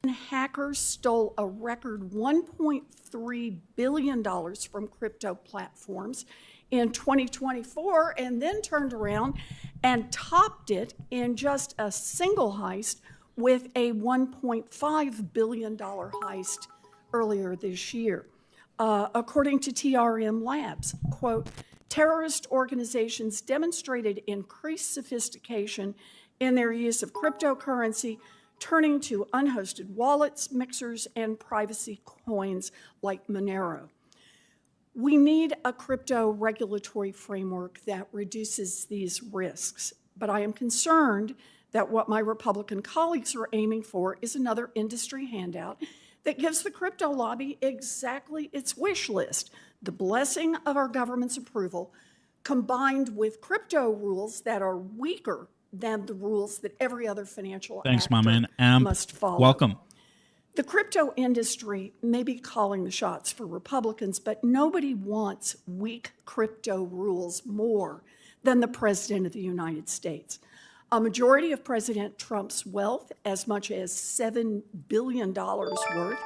Hackers stole a record $1.3 billion from crypto platforms in 2024 and then turned around and topped it in just a single heist with a $1.5 billion heist earlier this year. According to TRM Labs, quote, terrorist organizations demonstrated increased sophistication in their use of cryptocurrency, turning to unhosted wallets, mixers, and privacy coins like Monero. We need a crypto regulatory framework that reduces these risks, but I am concerned that what my Republican colleagues are aiming for is another industry handout that gives the crypto lobby exactly its wish list, the blessing of our government's approval, combined with crypto rules that are weaker than the rules that every other financial actor must follow. Welcome. The crypto industry may be calling the shots for Republicans, but nobody wants weak crypto rules more than the President of the United States. A majority of President Trump's wealth, as much as $7 billion worth,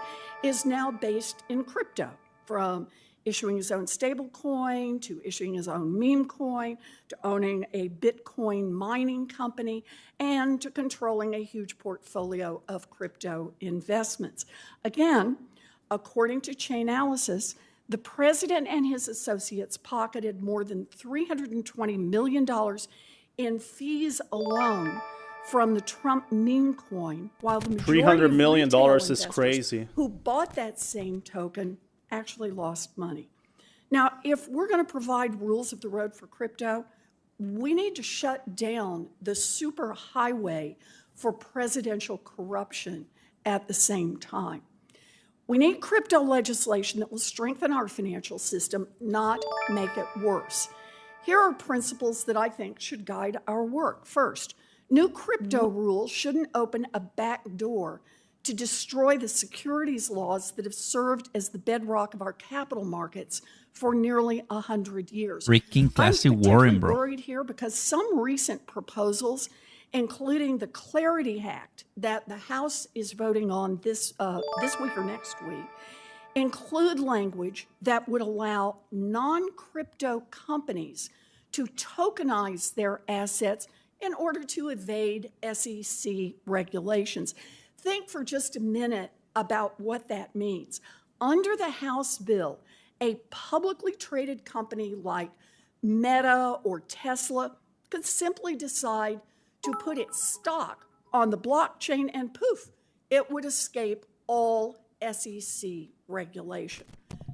is now based in crypto, from issuing his own stable coin, to issuing his own meme coin, to owning a Bitcoin mining company, and to controlling a huge portfolio of crypto investments. Again, according to Chainalysis, the president and his associates pocketed more than $320 million in fees alone from the Trump meme coin, while the majority $300 million of retail is crazy. who bought that same token actually lost money. Now, if we're going to provide rules of the road for crypto, we need to shut down the super highway for presidential corruption at the same time. We need crypto legislation that will strengthen our financial system, not make it worse. Here are principles that I think should guide our work. First, new crypto rules shouldn't open a back door to destroy the securities laws that have served as the bedrock of our capital markets for nearly 100 years. Freaking classic Warren, bro. I'm worried here because some recent proposals, including the Clarity Act that the House is voting on this week or next week, include language that would allow non-crypto companies to tokenize their assets in order to evade SEC regulations. Think for just a minute about what that means. Under the House bill, a publicly traded company like Meta or Tesla could simply decide to put its stock on the blockchain and poof, it would escape all SEC regulation.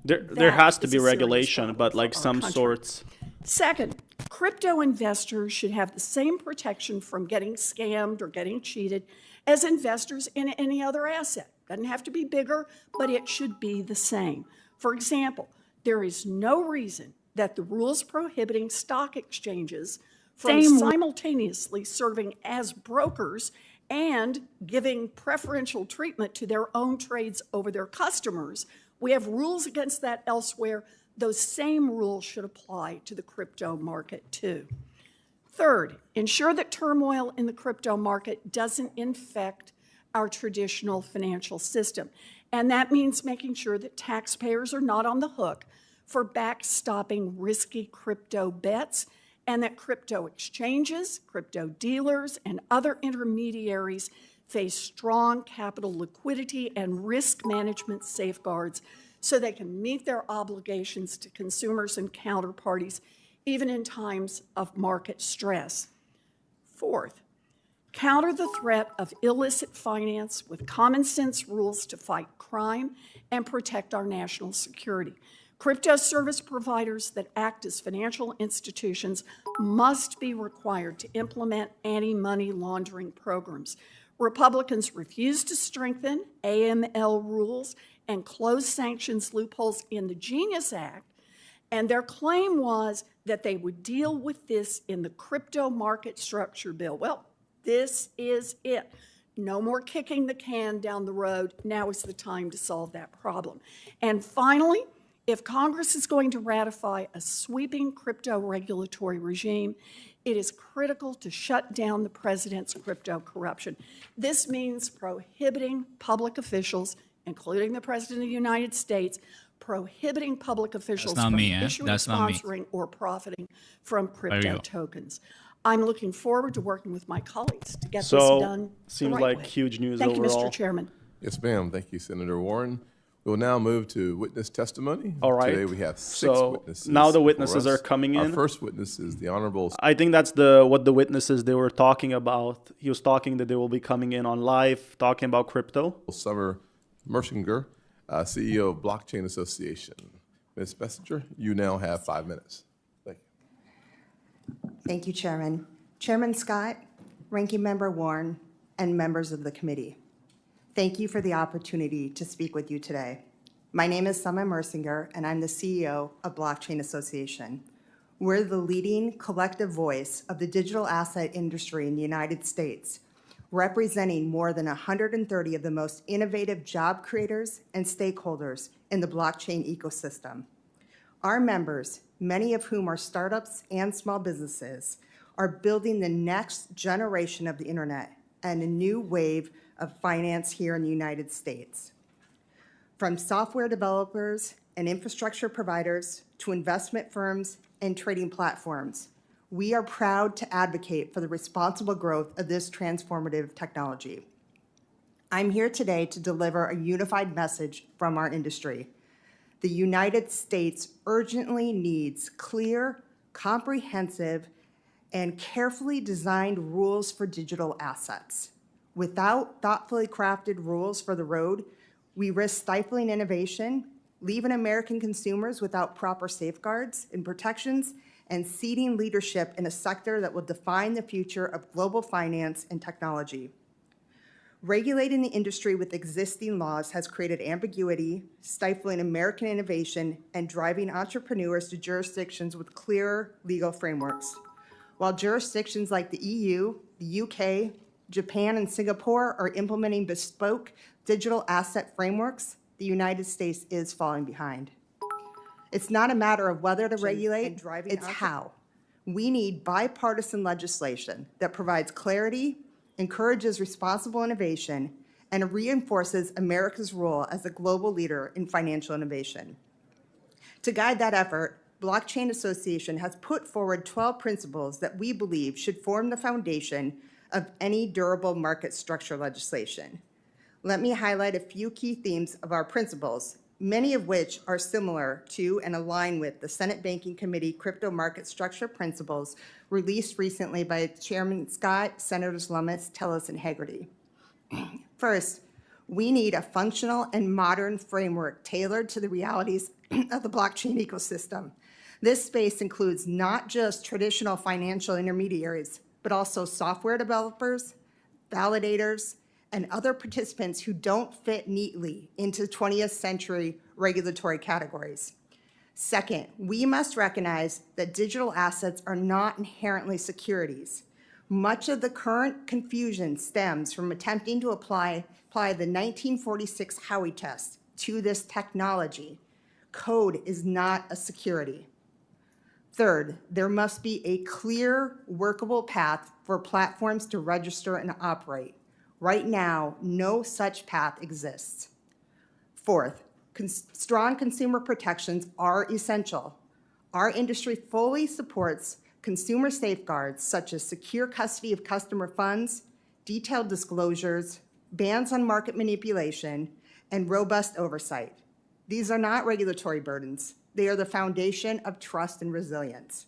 There has to be regulation, but like some sorts. Second, crypto investors should have the same protection from getting scammed or getting cheated as investors in any other asset. Doesn't have to be bigger, but it should be the same. For example, there is no reason that the rules prohibiting stock exchanges from simultaneously serving as brokers and giving preferential treatment to their own trades over their customers. We have rules against that elsewhere. Those same rules should apply to the crypto market too. Third, ensure that turmoil in the crypto market doesn't infect our traditional financial system. And that means making sure that taxpayers are not on the hook for backstopping risky crypto bets, and that crypto exchanges, crypto dealers, and other intermediaries face strong capital liquidity and risk management safeguards so they can meet their obligations to consumers and counterparties even in times of market stress. Fourth, counter the threat of illicit finance with common sense rules to fight crime and protect our national security. Crypto service providers that act as financial institutions must be required to implement anti-money laundering programs. Republicans refuse to strengthen AML rules and close sanctions loopholes in the Genius Act, and their claim was that they would deal with this in the crypto market structure bill. Well, this is it. No more kicking the can down the road. Now is the time to solve that problem. And finally, If Congress is going to ratify a sweeping crypto regulatory regime, it is critical to shut down the president's crypto corruption. This means prohibiting public officials, including the President of the United States, prohibiting public officials not from me, eh? issuing, That's not me. sponsoring, or profiting from you crypto go. tokens. I'm looking forward to working with my colleagues to get this So, done the seems right like way. huge news Thank you, overall. Mr. Chairman. Yes, ma'am. Thank you, Senator Warren. We will now move to witness testimony. All right. Today we have 6 So, witnesses. now the before witnesses us. are coming Our in. first witness is the Honorable I think that's what the witnesses they were talking about. He was talking that they will be coming in on live, talking about crypto. Summer Mersinger, CEO of Blockchain Association. Ms. Messenger, you now have 5 minutes. Thank you. Thank you, Chairman. Chairman Scott, Ranking Member Warren, and members of the committee. Thank you for the opportunity to speak with you today. My name is Summer Mersinger, and I'm the CEO of Blockchain Association. We're the leading collective voice of the digital asset industry in the United States, representing more than 130 of the most innovative job creators and stakeholders in the blockchain ecosystem. Our members, many of whom are startups and small businesses, are building the next generation of the internet and a new wave of finance here in the United States. From software developers and infrastructure providers to investment firms and trading platforms, we are proud to advocate for the responsible growth of this transformative technology. I'm here today to deliver a unified message from our industry. The United States urgently needs clear, comprehensive, and carefully designed rules for digital assets. Without thoughtfully crafted rules for the road, we risk stifling innovation, leaving American consumers without proper safeguards and protections, and ceding leadership in a sector that will define the future of global finance and technology. Regulating the industry with existing laws has created ambiguity, stifling American innovation, and driving entrepreneurs to jurisdictions with clearer legal frameworks. While jurisdictions like the EU, the UK, Japan, and Singapore are implementing bespoke digital asset frameworks, the United States is falling behind. It's not a matter of whether to regulate, it's how. We need bipartisan legislation that provides clarity, encourages responsible innovation, and reinforces America's role as a global leader in financial innovation. To guide that effort, Blockchain Association has put forward 12 principles that we believe should form the foundation of any durable market structure legislation. Let me highlight a few key themes of our principles, many of which are similar to and align with the Senate Banking Committee Crypto Market Structure Principles released recently by Chairman Scott, Senators Lummis, Tillis, and Hagerty. First, we need a functional and modern framework tailored to the realities of the blockchain ecosystem. This space includes not just traditional financial intermediaries, but also software developers, validators, and other participants who don't fit neatly into 20th century regulatory categories. Second, we must recognize that digital assets are not inherently securities. Much of the current confusion stems from attempting to apply the 1946 Howey test to this technology. Code is not a security. Third, there must be a clear, workable path for platforms to register and operate. Right now, no such path exists. Fourth, strong consumer protections are essential. Our industry fully supports consumer safeguards such as secure custody of customer funds, detailed disclosures, bans on market manipulation, and robust oversight. These are not regulatory burdens. They are the foundation of trust and resilience.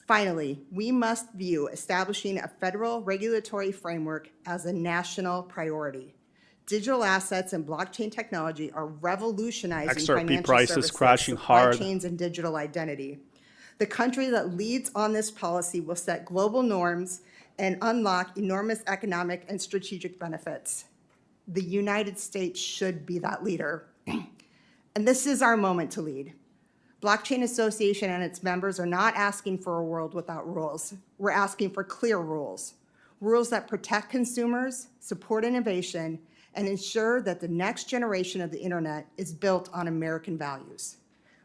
Finally, we must view establishing a federal regulatory framework as a national priority. Digital assets and blockchain technology are revolutionizing XRP financial prices services, crashing supply hard. chains, and digital identity. The country that leads on this policy will set global norms and unlock enormous economic and strategic benefits. The United States should be that leader. And this is our moment to lead. Blockchain Association and its members are not asking for a world without rules. We're asking for clear rules, rules that protect consumers, support innovation, and ensure that the next generation of the internet is built on American values.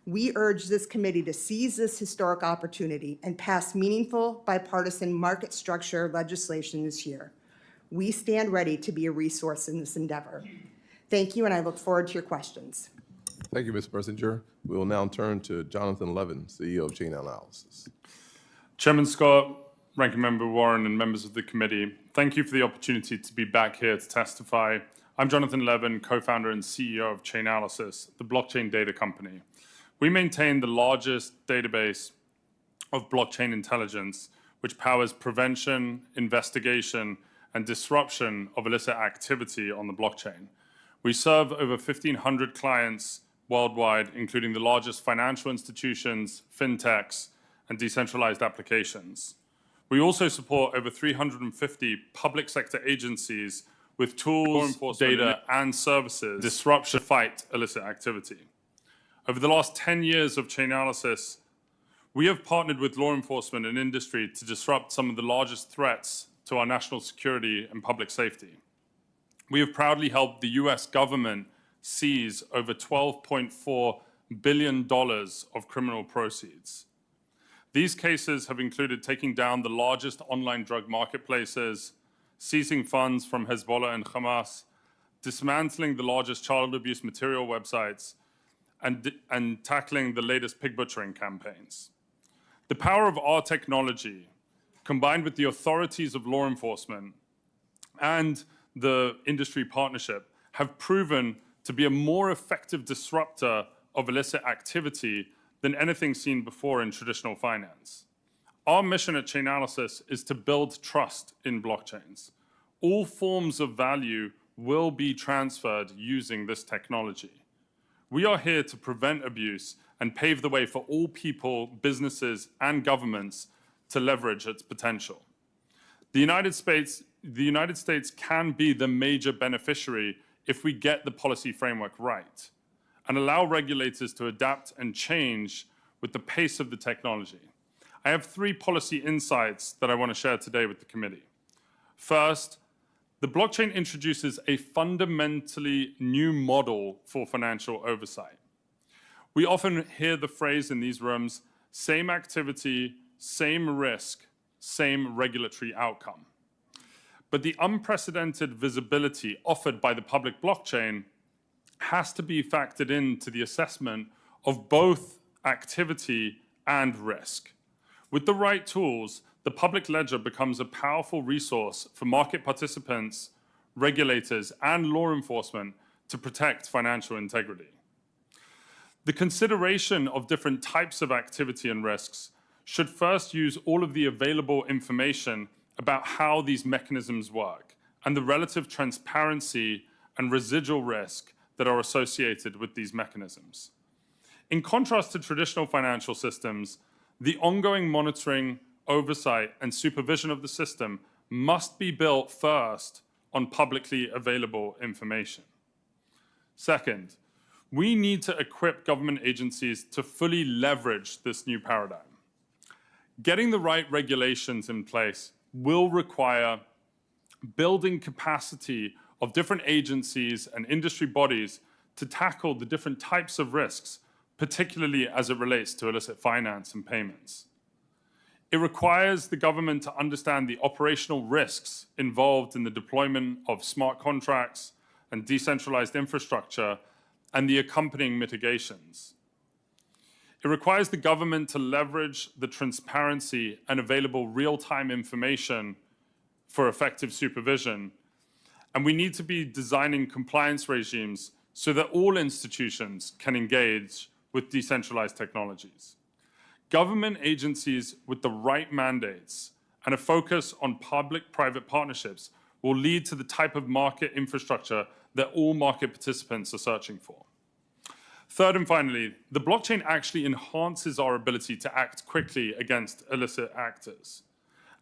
We urge this committee to seize this historic opportunity and pass meaningful bipartisan market structure legislation this year. We stand ready to be a resource in this endeavor. Thank you, and I look forward to your questions. Thank you, Ms. Mersinger. We will now turn to Jonathan Levin, CEO of Chain Analysis. Chairman Scott, Ranking Member Warren, and members of the committee, thank you for the opportunity to be back here to testify. I'm Jonathan Levin, co-founder and CEO of Chainalysis, the blockchain data company. We maintain the largest database of blockchain intelligence, which powers prevention, investigation, and disruption of illicit activity on the blockchain. We serve over 1,500 clients worldwide, including the largest financial institutions, fintechs, and decentralized applications. We also support over 350 public sector agencies with tools, data, and services disruption to fight illicit activity. Over the last 10 years of Chainalysis, we have partnered with law enforcement and industry to disrupt some of the largest threats to our national security and public safety. We have proudly helped the US government seize over $12.4 billion of criminal proceeds. These cases have included taking down the largest online drug marketplaces, seizing funds from Hezbollah and Hamas, dismantling the largest child abuse material websites, and tackling the latest pig butchering campaigns. The power of our technology, combined with the authorities of law enforcement and the industry partnership, have proven to be a more effective disruptor of illicit activity than anything seen before in traditional finance. Our mission at Chainalysis is to build trust in blockchains. All forms of value will be transferred using this technology. We are here to prevent abuse and pave the way for all people, businesses, and governments to leverage its potential. The United States can be the major beneficiary if we get the policy framework right and allow regulators to adapt and change with the pace of the technology. I have 3 policy insights that I want to share today with the committee. First, the blockchain introduces a fundamentally new model for financial oversight. We often hear the phrase in these rooms, same activity, same risk, same regulatory outcome. But the unprecedented visibility offered by the public blockchain has to be factored into the assessment of both activity and risk. With the right tools, the public ledger becomes a powerful resource for market participants, regulators, and law enforcement to protect financial integrity. The consideration of different types of activity and risks should first use all of the available information about how these mechanisms work and the relative transparency and residual risk that are associated with these mechanisms. In contrast to traditional financial systems, the ongoing monitoring, oversight, and supervision of the system must be built first on publicly available information. Second, we need to equip government agencies to fully leverage this new paradigm. Getting the right regulations in place will require building capacity of different agencies and industry bodies to tackle the different types of risks, particularly as it relates to illicit finance and payments. It requires the government to understand the operational risks involved in the deployment of smart contracts and decentralized infrastructure and the accompanying mitigations. It requires the government to leverage the transparency and available real-time information for effective supervision. And we need to be designing compliance regimes so that all institutions can engage with decentralized technologies. Government agencies with the right mandates and a focus on public-private partnerships will lead to the type of market infrastructure that all market participants are searching for. Third and finally, the blockchain actually enhances our ability to act quickly against illicit actors.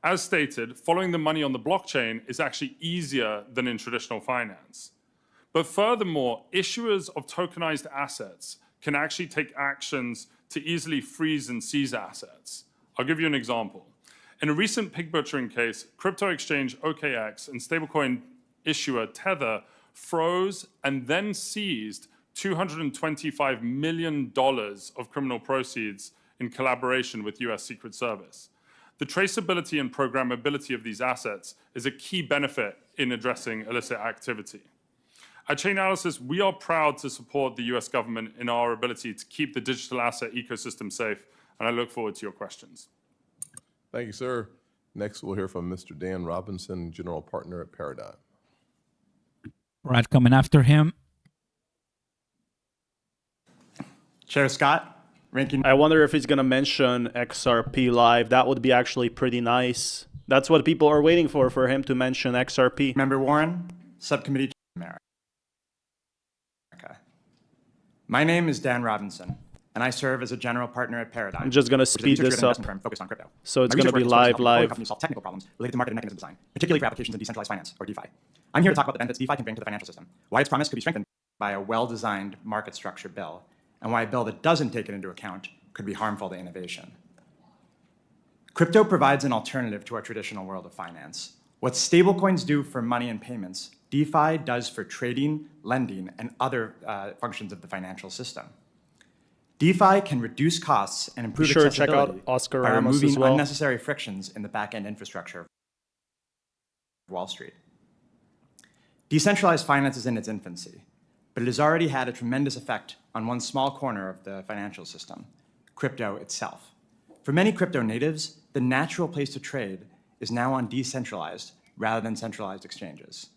As stated, following the money on the blockchain is actually easier than in traditional finance. But furthermore, issuers of tokenized assets can actually take actions to easily freeze and seize assets. I'll give you an example. In a recent pig butchering case, crypto exchange OKX and stablecoin issuer Tether froze and then seized $225 million of criminal proceeds in collaboration with US Secret Service. The traceability and programmability of these assets is a key benefit in addressing illicit activity. At Chainalysis, we are proud to support the US government in our ability to keep the digital asset ecosystem safe, and I look forward to your questions. Thank you, sir. Next, we'll hear from Mr. Dan Robinson, General Partner at Paradigm. Right, coming after him. Chair Scott, ranking. I wonder if he's going to mention XRP live. That would be actually pretty nice. That's what people are waiting for him to mention XRP. Member Warren, Subcommittee Chair. America. My name is Dan Robinson, and I serve as a general partner at Paradigm. I'm just going to speed this up. Focused on crypto. So it's My going to be research work is focused on helping live. companies solve technical problems related to market and mechanism design, particularly for applications in decentralized finance, or DeFi. I'm here to talk about the benefits DeFi can bring to the financial system, why its promise could be strengthened by a well-designed market structure bill, and why a bill that doesn't take it into account could be harmful to innovation. Crypto provides an alternative to our traditional world of finance. What stablecoins do for money and payments, DeFi does for trading, lending, and other functions of the financial system. DeFi can reduce costs and improve Check accessibility out Oscar by Ramos removing as well. unnecessary frictions in the back-end infrastructure of Wall Street. Decentralized finance is in its infancy, but it has already had a tremendous effect on one small corner of the financial system, crypto itself. For many crypto natives, the natural place to trade is now on decentralized rather than centralized exchanges.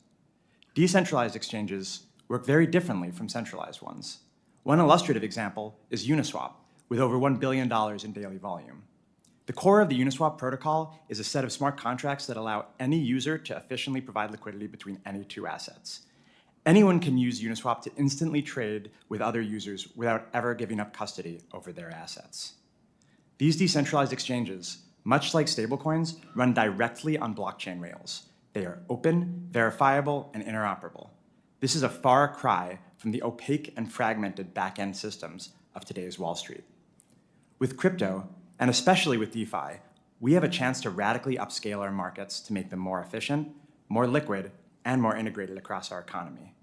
Decentralized exchanges work very differently from centralized ones. One illustrative example is Uniswap, with over $1 billion in daily volume. The core of the Uniswap protocol is a set of smart contracts that allow any user to efficiently provide liquidity between any two assets. Anyone can use Uniswap to instantly trade with other users without ever giving up custody over their assets. These decentralized exchanges, much like stablecoins, run directly on blockchain rails. They are open, verifiable, and interoperable. This is a far cry from the opaque and fragmented back-end systems of today's Wall Street. With crypto, and especially with DeFi, we have a chance to radically upscale our markets to make them more efficient, more liquid, and more integrated across our economy.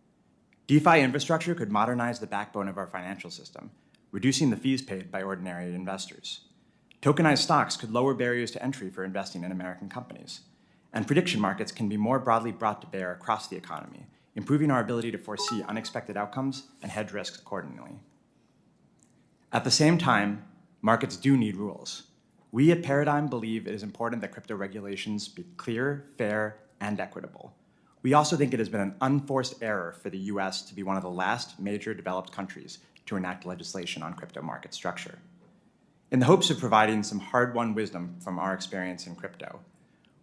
DeFi infrastructure could modernize the backbone of our financial system, reducing the fees paid by ordinary investors. Tokenized stocks could lower barriers to entry for investing in American companies. And prediction markets can be more broadly brought to bear across the economy, improving our ability to foresee unexpected outcomes and hedge risks accordingly. At the same time, markets do need rules. We at Paradigm believe it is important that crypto regulations be clear, fair, and equitable. We also think it has been an unforced error for the US to be one of the last major developed countries to enact legislation on crypto market structure. In the hopes of providing some hard-won wisdom from our experience in crypto,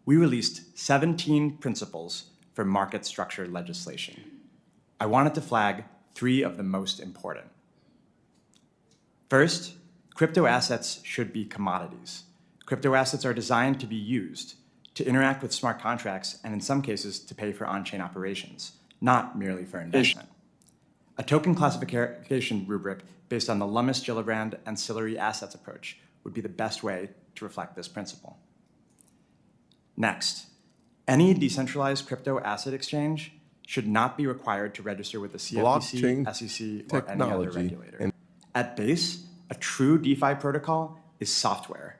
we released 17 principles for market structure legislation. I wanted to flag 3 of the most important. First, crypto assets should be commodities. Crypto assets are designed to be used, to interact with smart contracts, and in some cases, to pay for on-chain operations, not merely for investment. A token classification rubric based on the Lummis-Gillibrand ancillary assets approach would be the best way to reflect this principle. Next, any decentralized crypto asset exchange should not be required to register with the CFTC, SEC, or any other regulator. At base, a true DeFi protocol is software.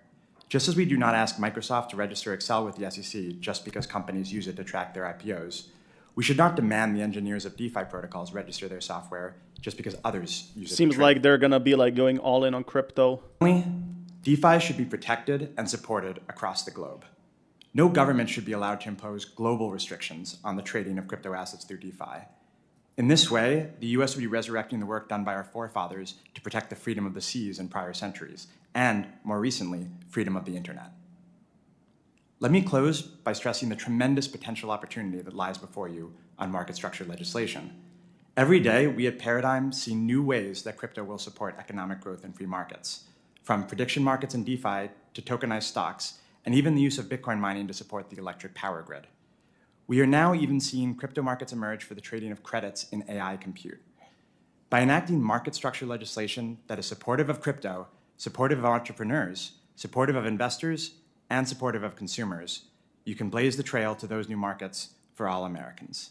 Just as we do not ask Microsoft to register Excel with the SEC just because companies use it to track their IPOs, we should not demand the engineers of DeFi protocols register their software just because others use it. Seems like they're going to be like going all in on crypto. DeFi should be protected and supported across the globe. No government should be allowed to impose global restrictions on the trading of crypto assets through DeFi. In this way, the US would be resurrecting the work done by our forefathers to protect the freedom of the seas in prior centuries, and, more recently, freedom of the internet. Let me close by stressing the tremendous potential opportunity that lies before you on market structure legislation. Every day, we at Paradigm see new ways that crypto will support economic growth in free markets, from prediction markets and DeFi to tokenized stocks, and even the use of Bitcoin mining to support the electric power grid. We are now even seeing crypto markets emerge for the trading of credits in AI compute. By enacting market structure legislation that is supportive of crypto, supportive of entrepreneurs, supportive of investors, and supportive of consumers, you can blaze the trail to those new markets for all Americans.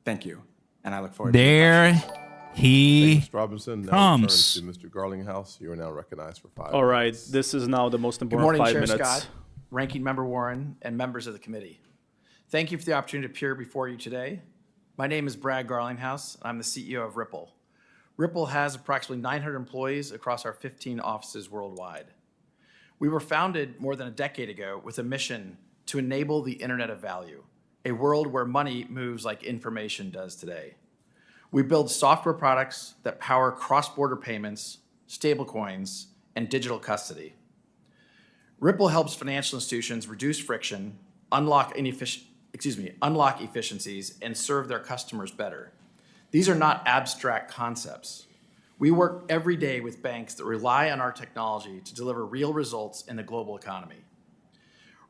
Thank you, and I look forward to your questions. He Mr. Robinson, now comes. return to Mr. Garlinghouse. You are now recognized for 5 All right, minutes. this is now the most Good important morning, 5 Chair minutes. Scott, Ranking Member Warren, and members of the committee. Thank you for the opportunity to appear before you today. My name is Brad Garlinghouse, and I'm the CEO of Ripple. Ripple has approximately 900 employees across our 15 offices worldwide. We were founded more than a decade ago with a mission to enable the Internet of Value, a world where money moves like information does today. We build software products that power cross-border payments, stablecoins, and digital custody. Ripple helps financial institutions reduce friction, unlock efficiencies, and serve their customers better. These are not abstract concepts. We work every day with banks that rely on our technology to deliver real results in the global economy.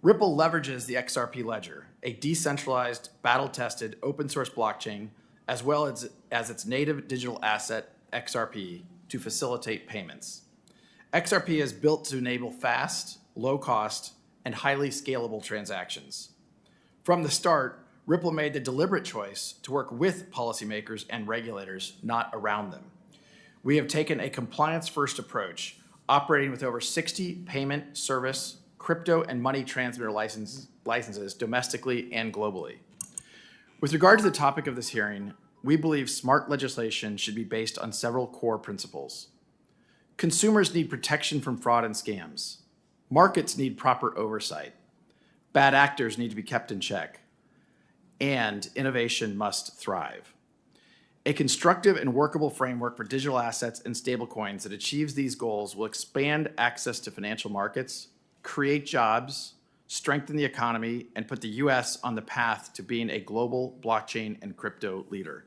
Ripple leverages the XRP ledger, a decentralized, battle-tested, open-source blockchain, as well as its native digital asset, XRP, to facilitate payments. XRP is built to enable fast, low-cost, and highly scalable transactions. From the start, Ripple made the deliberate choice to work with policymakers and regulators, not around them. We have taken a compliance-first approach, operating with over 60 payment, service, crypto, and money transmitter licenses domestically and globally. With regard to the topic of this hearing, we believe smart legislation should be based on several core principles. Consumers need protection from fraud and scams. Markets need proper oversight. Bad actors need to be kept in check. And innovation must thrive. A constructive and workable framework for digital assets and stablecoins that achieves these goals will expand access to financial markets, create jobs, strengthen the economy, and put the U.S. on the path to being a global blockchain and crypto leader.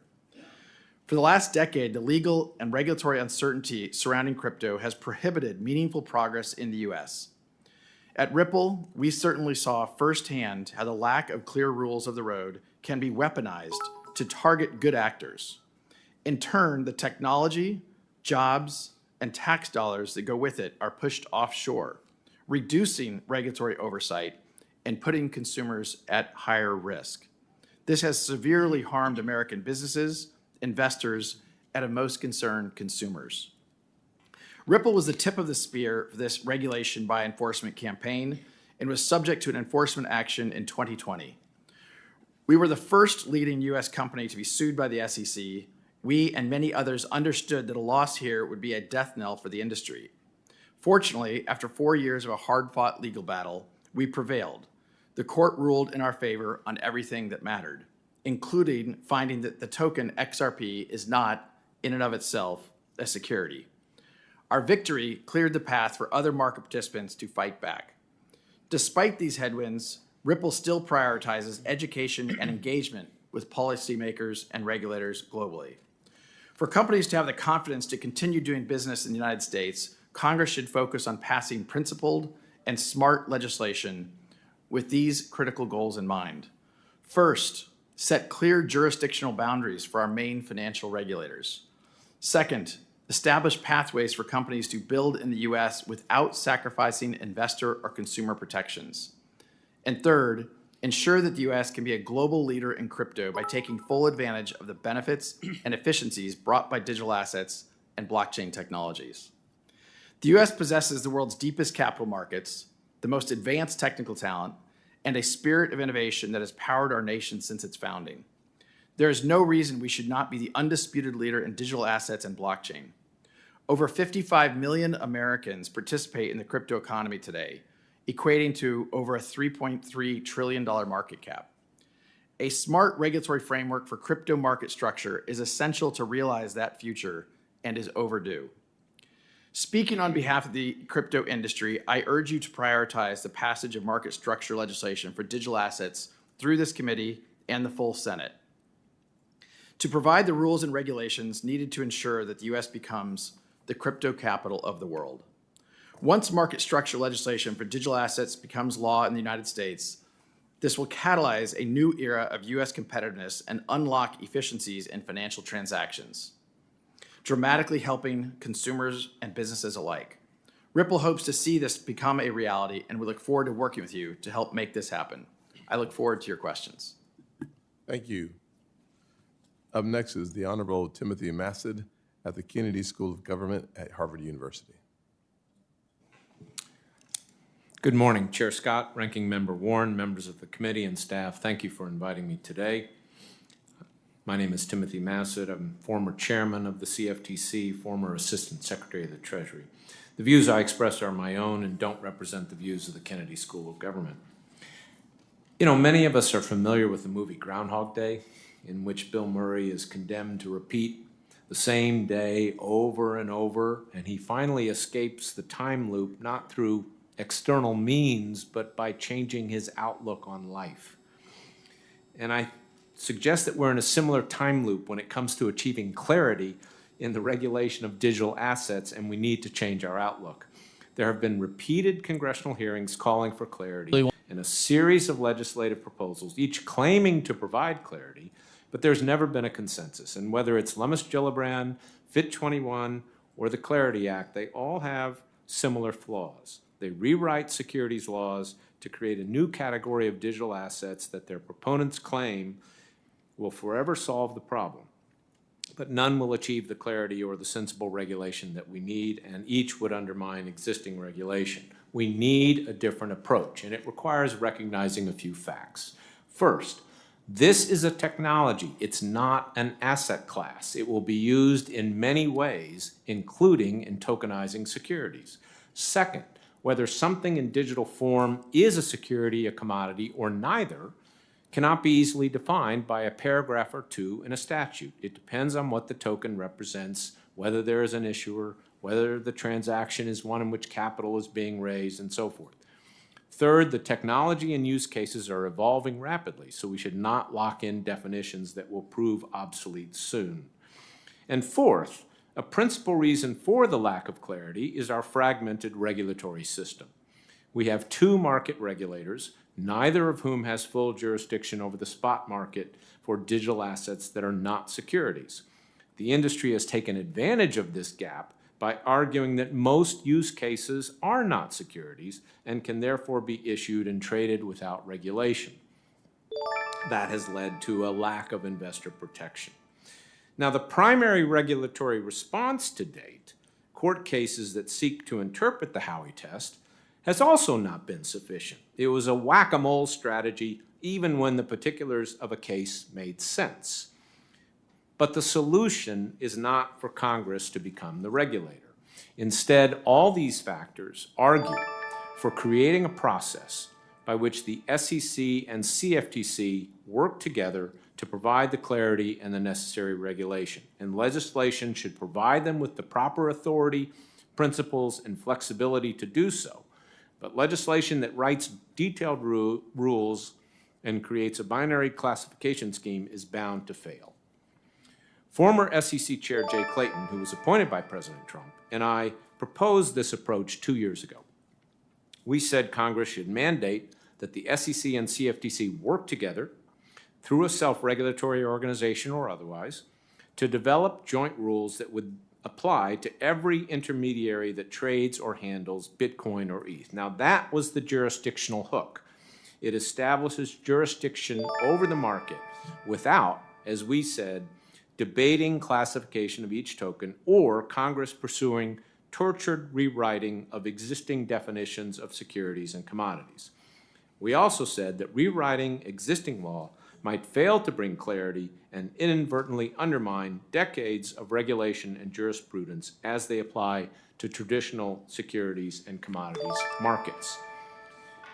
For the last decade, the legal and regulatory uncertainty surrounding crypto has prohibited meaningful progress in the U.S. At Ripple, we certainly saw firsthand how the lack of clear rules of the road can be weaponized to target good actors. In turn, the technology, jobs, and tax dollars that go with it are pushed offshore, reducing regulatory oversight and putting consumers at higher risk. This has severely harmed American businesses, investors, and of most concerned consumers. Ripple was the tip of the spear for this regulation by enforcement campaign and was subject to an enforcement action in 2020. We were the first leading U.S. company to be sued by the SEC. We and many others understood that a loss here would be a death knell for the industry. Fortunately, after 4 years of a hard-fought legal battle, we prevailed. The court ruled in our favor on everything that mattered, including finding that the token XRP is not, in and of itself, a security. Our victory cleared the path for other market participants to fight back. Despite these headwinds, Ripple still prioritizes education and engagement with policymakers and regulators globally. For companies to have the confidence to continue doing business in the United States, Congress should focus on passing principled and smart legislation with these critical goals in mind. First, set clear jurisdictional boundaries for our main financial regulators. Second, establish pathways for companies to build in the U.S. without sacrificing investor or consumer protections. And third, ensure that the U.S. can be a global leader in crypto by taking full advantage of the benefits and efficiencies brought by digital assets and blockchain technologies. The U.S. possesses the world's deepest capital markets, the most advanced technical talent, and a spirit of innovation that has powered our nation since its founding. There is no reason we should not be the undisputed leader in digital assets and blockchain. Over 55 million Americans participate in the crypto economy today, equating to over a $3.3 trillion market cap. A smart regulatory framework for crypto market structure is essential to realize that future and is overdue. Speaking on behalf of the crypto industry, I urge you to prioritize the passage of market structure legislation for digital assets through this committee and the full Senate, to provide the rules and regulations needed to ensure that the U.S. becomes the crypto capital of the world. Once market structure legislation for digital assets becomes law in the United States, this will catalyze a new era of U.S. competitiveness and unlock efficiencies in financial transactions, dramatically helping consumers and businesses alike. Ripple hopes to see this become a reality, and we look forward to working with you to help make this happen. I look forward to your questions. Thank you. Up next is the Honorable Timothy Massad at the Kennedy School of Government at Harvard University. Good morning, Chair Scott, Ranking Member Warren, members of the committee and staff. Thank you for inviting me today. My name is Timothy Massad. I'm former chairman of the CFTC, former Assistant Secretary of the Treasury. The views I express are my own and don't represent the views of the Kennedy School of Government. You know, many of us are familiar with the movie Groundhog Day, in which Bill Murray is condemned to repeat the same day over and over, and he finally escapes the time loop not through external means, but by changing his outlook on life. And I suggest that we're in a similar time loop when it comes to achieving clarity in the regulation of digital assets, and we need to change our outlook. There have been repeated congressional hearings calling for clarity and a series of legislative proposals, each claiming to provide clarity, but there's never been a consensus. And whether it's Lummis-Gillibrand, FIT 21, or the Clarity Act, they all have similar flaws. They rewrite securities laws to create a new category of digital assets that their proponents claim will forever solve the problem. But none will achieve the clarity or the sensible regulation that we need, and each would undermine existing regulation. We need a different approach, and it requires recognizing a few facts. First, this is a technology. It's not an asset class. It will be used in many ways, including in tokenizing securities. Second, whether something in digital form is a security, a commodity, or neither, cannot be easily defined by a paragraph or two in a statute. It depends on what the token represents, whether there is an issuer, whether the transaction is one in which capital is being raised, and so forth. Third, the technology and use cases are evolving rapidly, so we should not lock in definitions that will prove obsolete soon. And fourth, a principal reason for the lack of clarity is our fragmented regulatory system. We have two market regulators, neither of whom has full jurisdiction over the spot market for digital assets that are not securities. The industry has taken advantage of this gap by arguing that most use cases are not securities and can therefore be issued and traded without regulation. That has led to a lack of investor protection. Now, the primary regulatory response to date, court cases that seek to interpret the Howey test, has also not been sufficient. It was a whack-a-mole strategy even when the particulars of a case made sense. But the solution is not for Congress to become the regulator. Instead, all these factors argue for creating a process by which the SEC and CFTC work together to provide the clarity and the necessary regulation. And legislation should provide them with the proper authority, principles, and flexibility to do so. But legislation that writes detailed rules and creates a binary classification scheme is bound to fail. Former SEC Chair Jay Clayton, who was appointed by President Trump, and I proposed this approach 2 years ago. We said Congress should mandate that the SEC and CFTC work together through a self-regulatory organization or otherwise to develop joint rules that would apply to every intermediary that trades or handles Bitcoin or ETH. Now, that was the jurisdictional hook. It establishes jurisdiction over the market without, as we said, debating classification of each token or Congress pursuing tortured rewriting of existing definitions of securities and commodities. We also said that rewriting existing law might fail to bring clarity and inadvertently undermine decades of regulation and jurisprudence as they apply to traditional securities and commodities markets.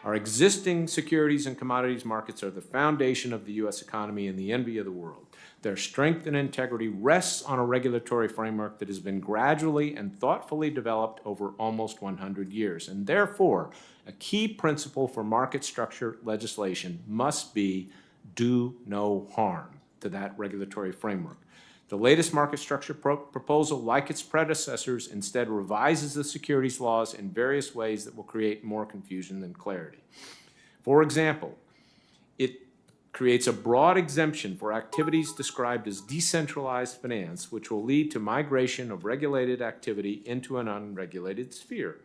Our existing securities and commodities markets are the foundation of the U.S. economy and the envy of the world. Their strength and integrity rests on a regulatory framework that has been gradually and thoughtfully developed over almost 100 years. And therefore, a key principle for market structure legislation must be do no harm to that regulatory framework. The latest market structure proposal, like its predecessors, instead revises the securities laws in various ways that will create more confusion than clarity. For example, it creates a broad exemption for activities described as decentralized finance, which will lead to migration of regulated activity into an unregulated sphere.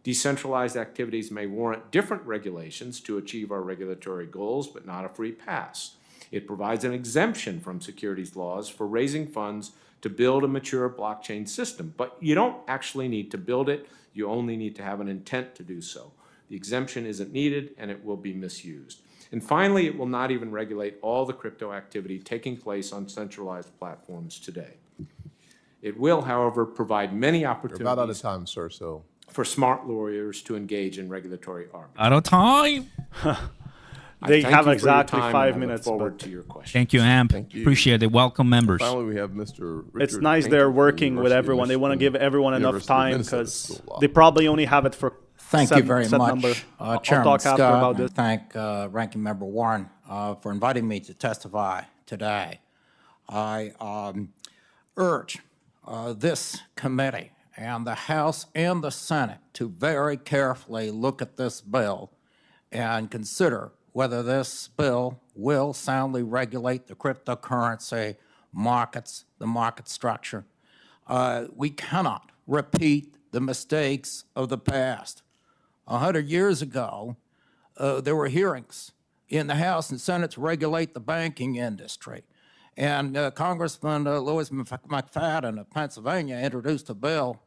Decentralized activities may warrant different regulations to achieve our regulatory goals, but not a free pass. It provides an exemption from securities laws for raising funds to build a mature blockchain system, but you don't actually need to build it. You only need to have an intent to do so. The exemption isn't needed, and it will be misused. And finally, it will not even regulate all the crypto activity taking place on centralized platforms today. It will, however, provide many You're about out of opportunities time, sir, so. for smart lawyers to engage in regulatory arbitrage. Out of time. They Thank have you for your exactly time, 5 and I look minutes. forward But to your questions. Thank you, Amp. you. Appreciate it. Welcome, members. Finally, we have Mr. Richard it's nice Hinton they're from the working with University of everyone. They want to Michigan, give everyone enough University of time Minnesota because School of Law. they probably only have it for Thank you very set much, number. I'll Chairman talk after Scott, about and this. thank Ranking Member Warren for inviting me to testify today. I urge this committee and the House and the Senate to very carefully look at this bill and consider whether this bill will soundly regulate the cryptocurrency markets, the market structure. We cannot repeat the mistakes of the past. 100 years ago, there were hearings in the House and Senate to regulate the banking industry. And Congressman Louis McFadden of Pennsylvania introduced a bill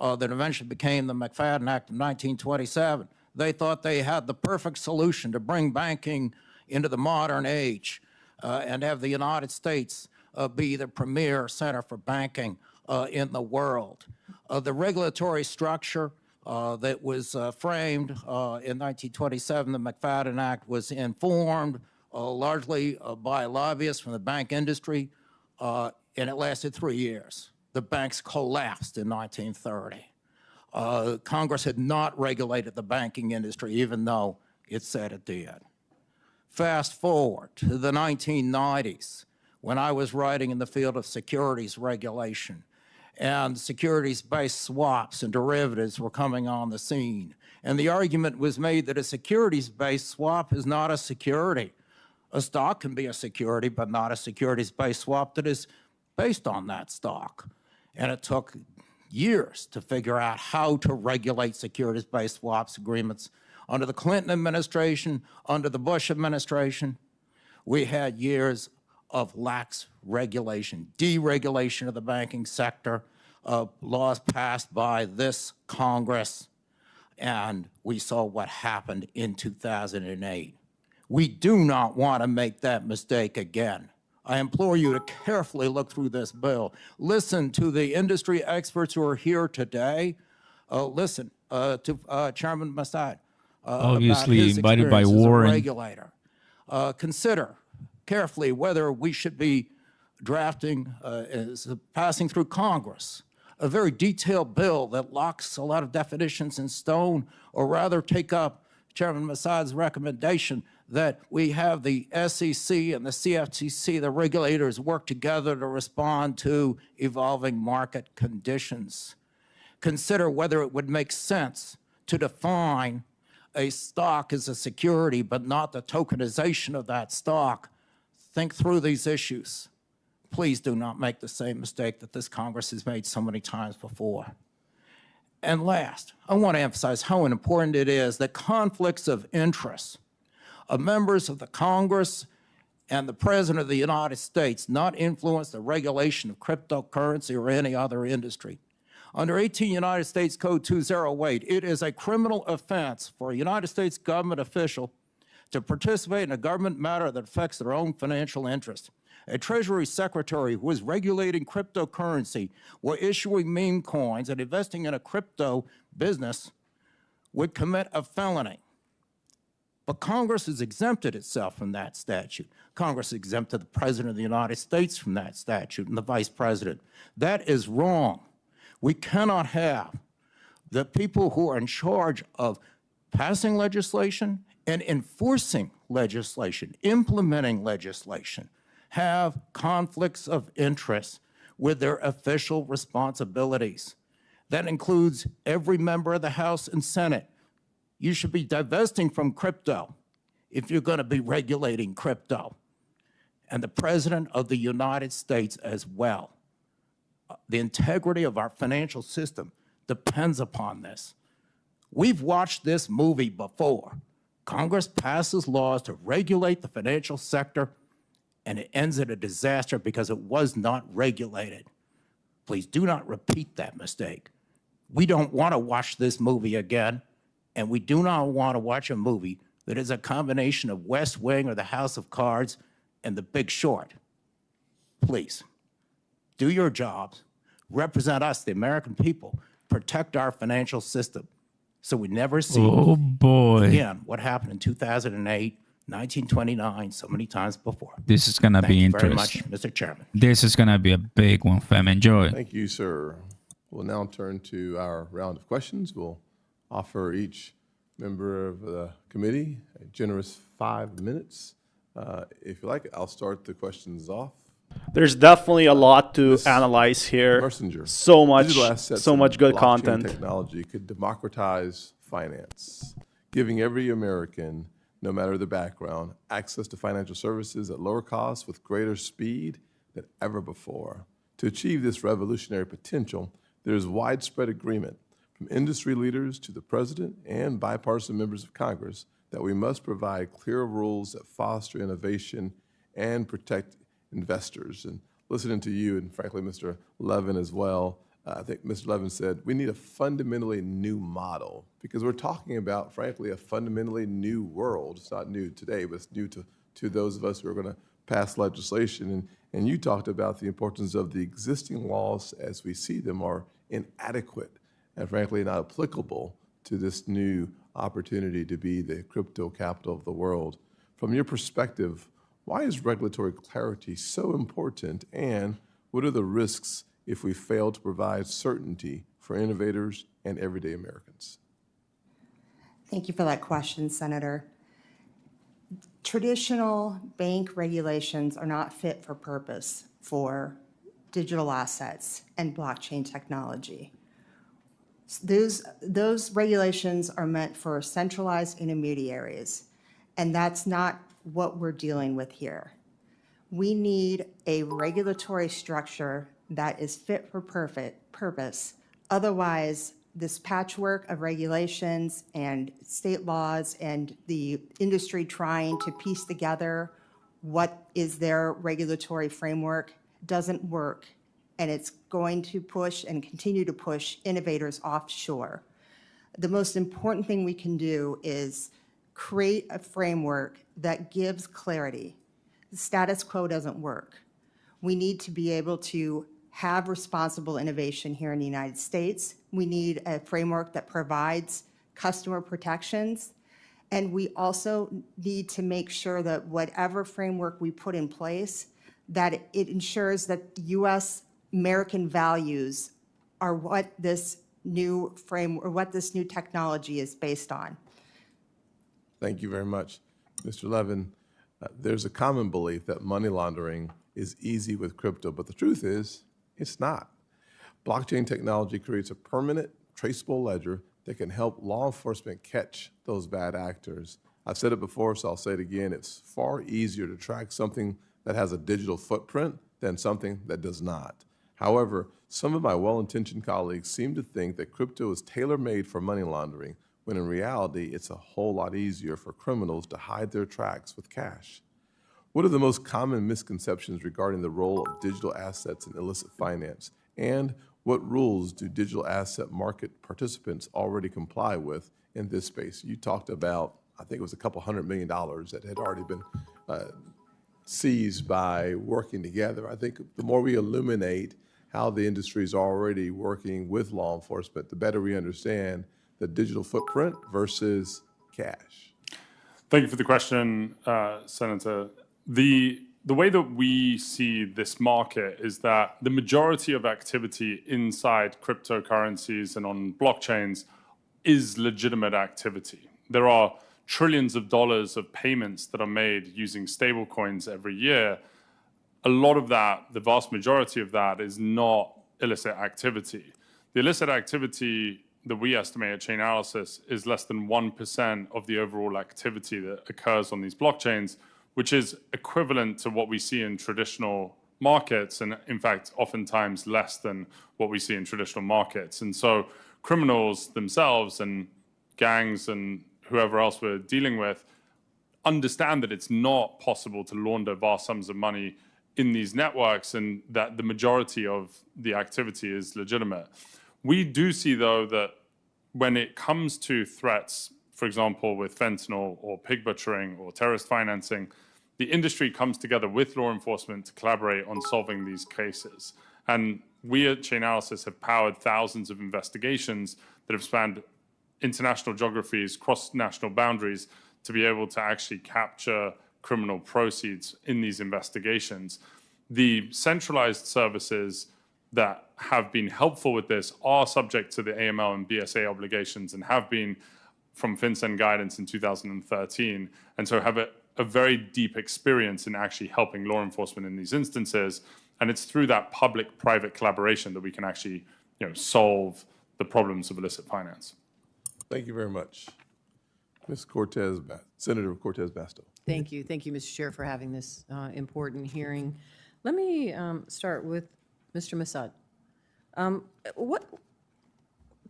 that eventually became the McFadden Act of 1927. They thought they had the perfect solution to bring banking into the modern age and have the United States be the premier center for banking in the world. The regulatory structure that was framed in 1927, the McFadden Act, was informed largely by lobbyists from the bank industry, and it lasted 3 years. The banks collapsed in 1930. Congress had not regulated the banking industry, even though it said it did. Fast forward to the 1990s, when I was writing in the field of securities regulation, and securities-based swaps and derivatives were coming on the scene. And the argument was made that a securities-based swap is not a security. A stock can be a security, but not a securities-based swap that is based on that stock. And it took years to figure out how to regulate securities-based swaps agreements. Under the Clinton administration, under the Bush administration, we had years of lax regulation, deregulation of the banking sector, laws passed by this Congress, and we saw what happened in 2008. We do not want to make that mistake again. I implore you to carefully look through this bill. Listen to the industry experts who are here today. Listen to Chairman Massad. Obviously invited by Warren. As a regulator. Consider carefully whether we should be drafting, passing through Congress, a very detailed bill that locks a lot of definitions in stone, or rather take up Chairman Massad's recommendation that we have the SEC and the CFTC, the regulators, work together to respond to evolving market conditions. Consider whether it would make sense to define a stock as a security, but not the tokenization of that stock. Think through these issues. Please do not make the same mistake that this Congress has made so many times before. And last, I want to emphasize how important it is that conflicts of interest of members of the Congress and the President of the United States not influence the regulation of cryptocurrency or any other industry. Under 18 United States Code 208, it is a criminal offense for a United States government official to participate in a government matter that affects their own financial interest. A Treasury Secretary who is regulating cryptocurrency or issuing meme coins and investing in a crypto business would commit a felony. But Congress has exempted itself from that statute. Congress exempted the President of the United States from that statute and the Vice President. That is wrong. We cannot have the people who are in charge of passing legislation and enforcing legislation, implementing legislation, have conflicts of interest with their official responsibilities. That includes every member of the House and Senate. You should be divesting from crypto if you're going to be regulating crypto. And the President of the United States as well. The integrity of our financial system depends upon this. We've watched this movie before. Congress passes laws to regulate the financial sector, and it ends in a disaster because it was not regulated. Please do not repeat that mistake. We don't want to watch this movie again, and we do not want to watch a movie that is a combination of West Wing or The House of Cards and The Big Short. Please, do your jobs, represent us, the American people, protect our financial system so we never see Oh boy. again what happened in 2008, 1929, so many times before. This is going to Thank be you very interesting. much, Mr. Chairman. This is going to be a big one, fam. Enjoy. Thank you, sir. We'll now turn to our round of questions. We'll offer each member of the committee a generous 5 minutes. If you like, I'll start the questions off. There's definitely a lot to analyze here. Messenger. So much, Digital assets so and much good blockchain content. Technology could democratize finance, giving every American, no matter the background, access to financial services at lower costs with greater speed than ever before. To achieve this revolutionary potential, there is widespread agreement from industry leaders to the president and bipartisan members of Congress that we must provide clear rules that foster innovation and protect investors. And listening to you, and frankly, Mr. Levin as well, I think Mr. Levin said we need a fundamentally new model because we're talking about, frankly, a fundamentally new world. It's not new today, but it's new to those of us who are going to pass legislation. And you talked about the importance of the existing laws as we see them are inadequate and, frankly, not applicable to this new opportunity to be the crypto capital of the world. From your perspective, why is regulatory clarity so important, and what are the risks if we fail to provide certainty for innovators and everyday Americans? Thank you for that question, Senator. Traditional bank regulations are not fit for purpose for digital assets and blockchain technology. Those regulations are meant for centralized intermediaries, and that's not what we're dealing with here. We need a regulatory structure that is fit for purpose. Otherwise, this patchwork of regulations and state laws and the industry trying to piece together what is their regulatory framework doesn't work, and it's going to push and continue to push innovators offshore. The most important thing we can do is create a framework that gives clarity. The status quo doesn't work. We need to be able to have responsible innovation here in the United States. We need a framework that provides customer protections. And we also need to make sure that whatever framework we put in place, that it ensures that U.S. American values are what this new framework, or what this new technology is based on. Thank you very much. Mr. Levin, there's a common belief that money laundering is easy with crypto, but the truth is, it's not. Blockchain technology creates a permanent, traceable ledger that can help law enforcement catch those bad actors. I've said it before, so I'll say it again. It's far easier to track something that has a digital footprint than something that does not. However, some of my well-intentioned colleagues seem to think that crypto is tailor-made for money laundering, when in reality, it's a whole lot easier for criminals to hide their tracks with cash. What are the most common misconceptions regarding the role of digital assets in illicit finance? And what rules do digital asset market participants already comply with in this space? You talked about, I think it was a couple $100 million that had already been seized by working together. I think the more we illuminate how the industry is already working with law enforcement, the better we understand the digital footprint versus cash. Thank you for the question, Senator. The way that we see this market is that the majority of activity inside cryptocurrencies and on blockchains is legitimate activity. There are trillions of dollars of payments that are made using stablecoins every year. A lot of that, the vast majority of that, is not illicit activity. The illicit activity that we estimate at Chainalysis is less than 1% of the overall activity that occurs on these blockchains, which is equivalent to what we see in traditional markets, and in fact, oftentimes less than what we see in traditional markets. And so criminals themselves and gangs and whoever else we're dealing with understand that it's not possible to launder vast sums of money in these networks and that the majority of the activity is legitimate. We do see, though, that when it comes to threats, for example, with fentanyl or pig butchering or terrorist financing, the industry comes together with law enforcement to collaborate on solving these cases. And we at Chainalysis have powered thousands of investigations that have spanned international geographies, cross-national boundaries, to be able to actually capture criminal proceeds in these investigations. The centralized services that have been helpful with this are subject to the AML and BSA obligations and have been from FinCEN guidance in 2013, and so have a very deep experience in actually helping law enforcement in these instances. And it's through that public-private collaboration that we can actually, solve the problems of illicit finance. Thank you very much. Ms. Cortez, Senator Cortez Basto. Thank you, Mr. Chair, for having this important hearing. Let me start with Mr. Massad.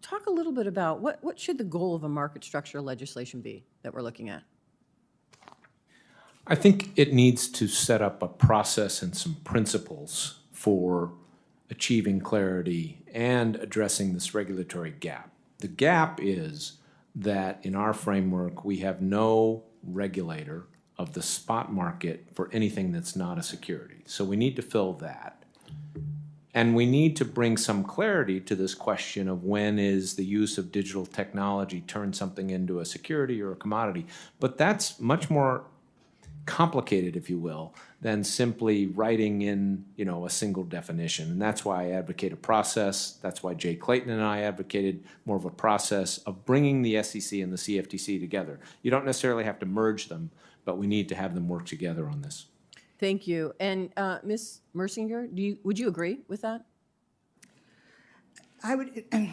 Talk a little bit about what should the goal of a market structure legislation be that we're looking at? I think it needs to set up a process and some principles for achieving clarity and addressing this regulatory gap. The gap is that in our framework, we have no regulator of the spot market for anything that's not a security. So we need to fill that. And we need to bring some clarity to this question of when is the use of digital technology turn something into a security or a commodity. But that's much more complicated, if you will, than simply writing in, a single definition. And that's why I advocate a process. That's why Jay Clayton and I advocated more of a process of bringing the SEC and the CFTC together. You don't necessarily have to merge them, but we need to have them work together on this. Thank you. And Ms. Mersinger, would you agree with that?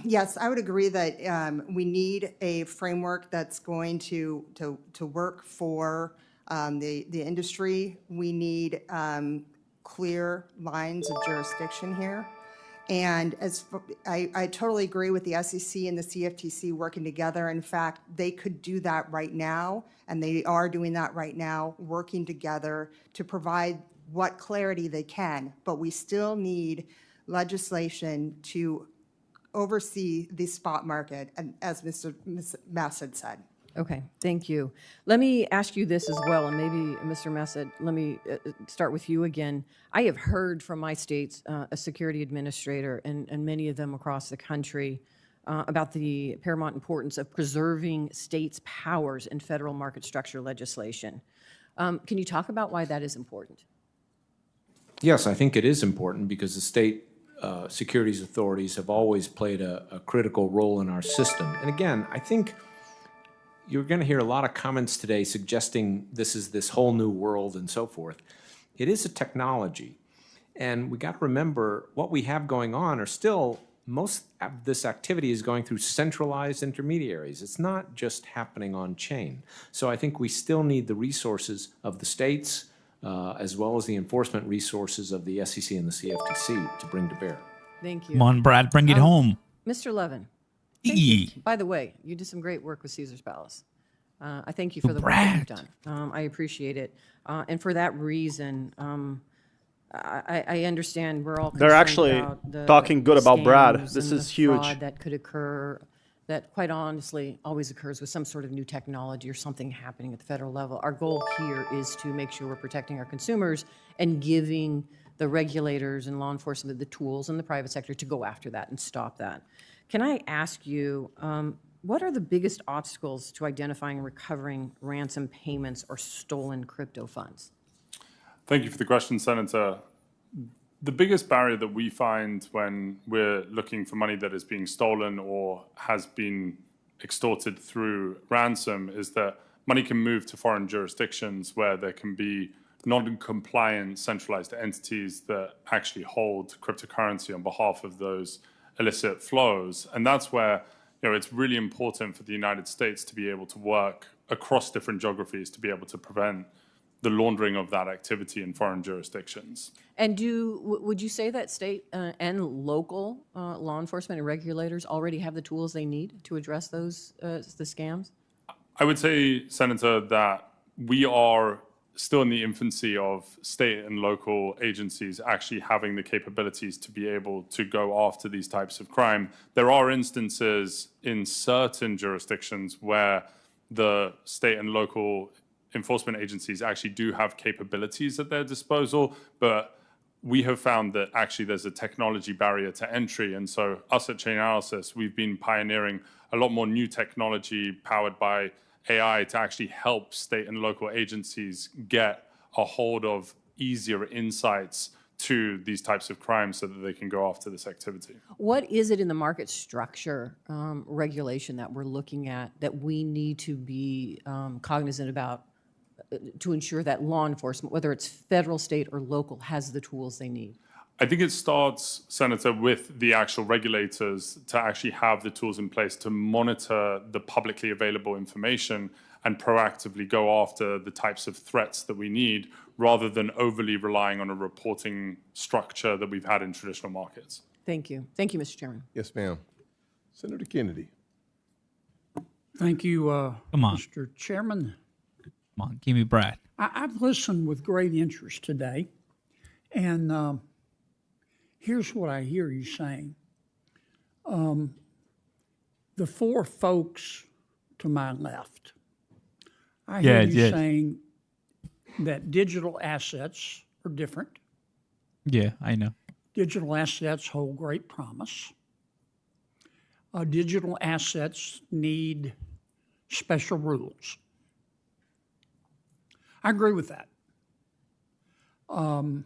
Yes, I would agree that we need a framework that's going to work for the industry. We need clear lines of jurisdiction here. And I totally agree with the SEC and the CFTC working together. In fact, they could do that right now, and they are doing that right now, working together to provide what clarity they can. But we still need legislation to oversee the spot market, and as Mr. Massad said. Okay, thank you. Let me ask you this as well, and maybe, Mr. Massad, let me start with you again. I have heard from my state's a security administrator and many of them across the country about the paramount importance of preserving states' powers in federal market structure legislation. Can you talk about why that is important? Yes, I think it is important because the state securities authorities have always played a critical role in our system. And again, I think you're going to hear a lot of comments today suggesting this is this whole new world and so forth. It is a technology. And we got to remember what we have going on are still, most of this activity is going through centralized intermediaries. It's not just happening on chain. So I think we still need the resources of the states as well as the enforcement resources of the SEC and the CFTC to bring to bear. Thank you. Come on, Brad, bring it home. Mr. Levin. Thank you. By the way, you did some great work with Caesar's Palace. I thank you for the work that you've done. I appreciate it. And for that reason, I understand we're all concerned They're actually about the talking good about Brad. scams This and is the huge. fraud that could occur, that quite honestly always occurs with some sort of new technology or something happening at the federal level. Our goal here is to make sure we're protecting our consumers and giving the regulators and law enforcement the tools in the private sector to go after that and stop that. Can I ask you, what are the biggest obstacles to identifying and recovering ransom payments or stolen crypto funds? Thank you for the question, Senator. The biggest barrier that we find when we're looking for money that is being stolen or has been extorted through ransom is that money can move to foreign jurisdictions where there can be non-compliant centralized entities that actually hold cryptocurrency on behalf of those illicit flows. And that's where it's really important for the United States to be able to work across different geographies to be able to prevent the laundering of that activity in foreign jurisdictions. And would you say that state and local law enforcement and regulators already have the tools they need to address those the scams? I would say, Senator, that we are still in the infancy of state and local agencies actually having the capabilities to be able to go after these types of crime. There are instances in certain jurisdictions where the state and local enforcement agencies actually do have capabilities at their disposal, but we have found that actually there's a technology barrier to entry. And so us at Chainalysis, we've been pioneering a lot more new technology powered by AI to actually help state and local agencies get a hold of easier insights to these types of crimes so that they can go after this activity. What is it in the market structure regulation that we're looking at that we need to be cognizant about to ensure that law enforcement, whether it's federal, state, or local, has the tools they need? I think it starts, Senator, with the actual regulators to actually have the tools in place to monitor the publicly available information and proactively go after the types of threats that we need, rather than overly relying on a reporting structure that we've had in traditional markets. Thank you. Thank you, Mr. Chairman. Yes, ma'am. Senator Kennedy. Thank you, Come on. Mr. Chairman. Come on, give me Brad. I've listened with great interest today, and here's what I hear you saying. The four folks to my left, I hear you saying that digital assets are different. Yeah, I know. Digital assets hold great promise. Digital assets need special rules. I agree with that. The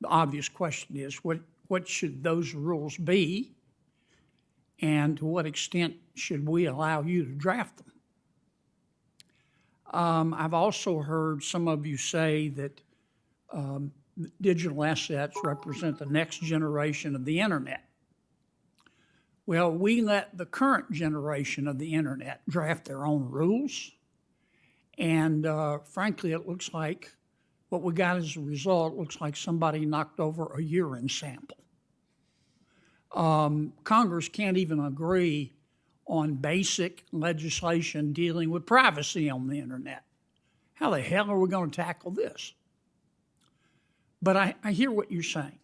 obvious question is, what should those rules be, and to what extent should we allow you to draft them? I've also heard some of you say that digital assets represent the next generation of the internet. Well, we let the current generation of the internet draft their own rules, and frankly, it looks like what we got as a result looks like somebody knocked over a urine sample. Congress can't even agree on basic legislation dealing with privacy on the internet. How the hell are we going to tackle this? But I hear what you're saying.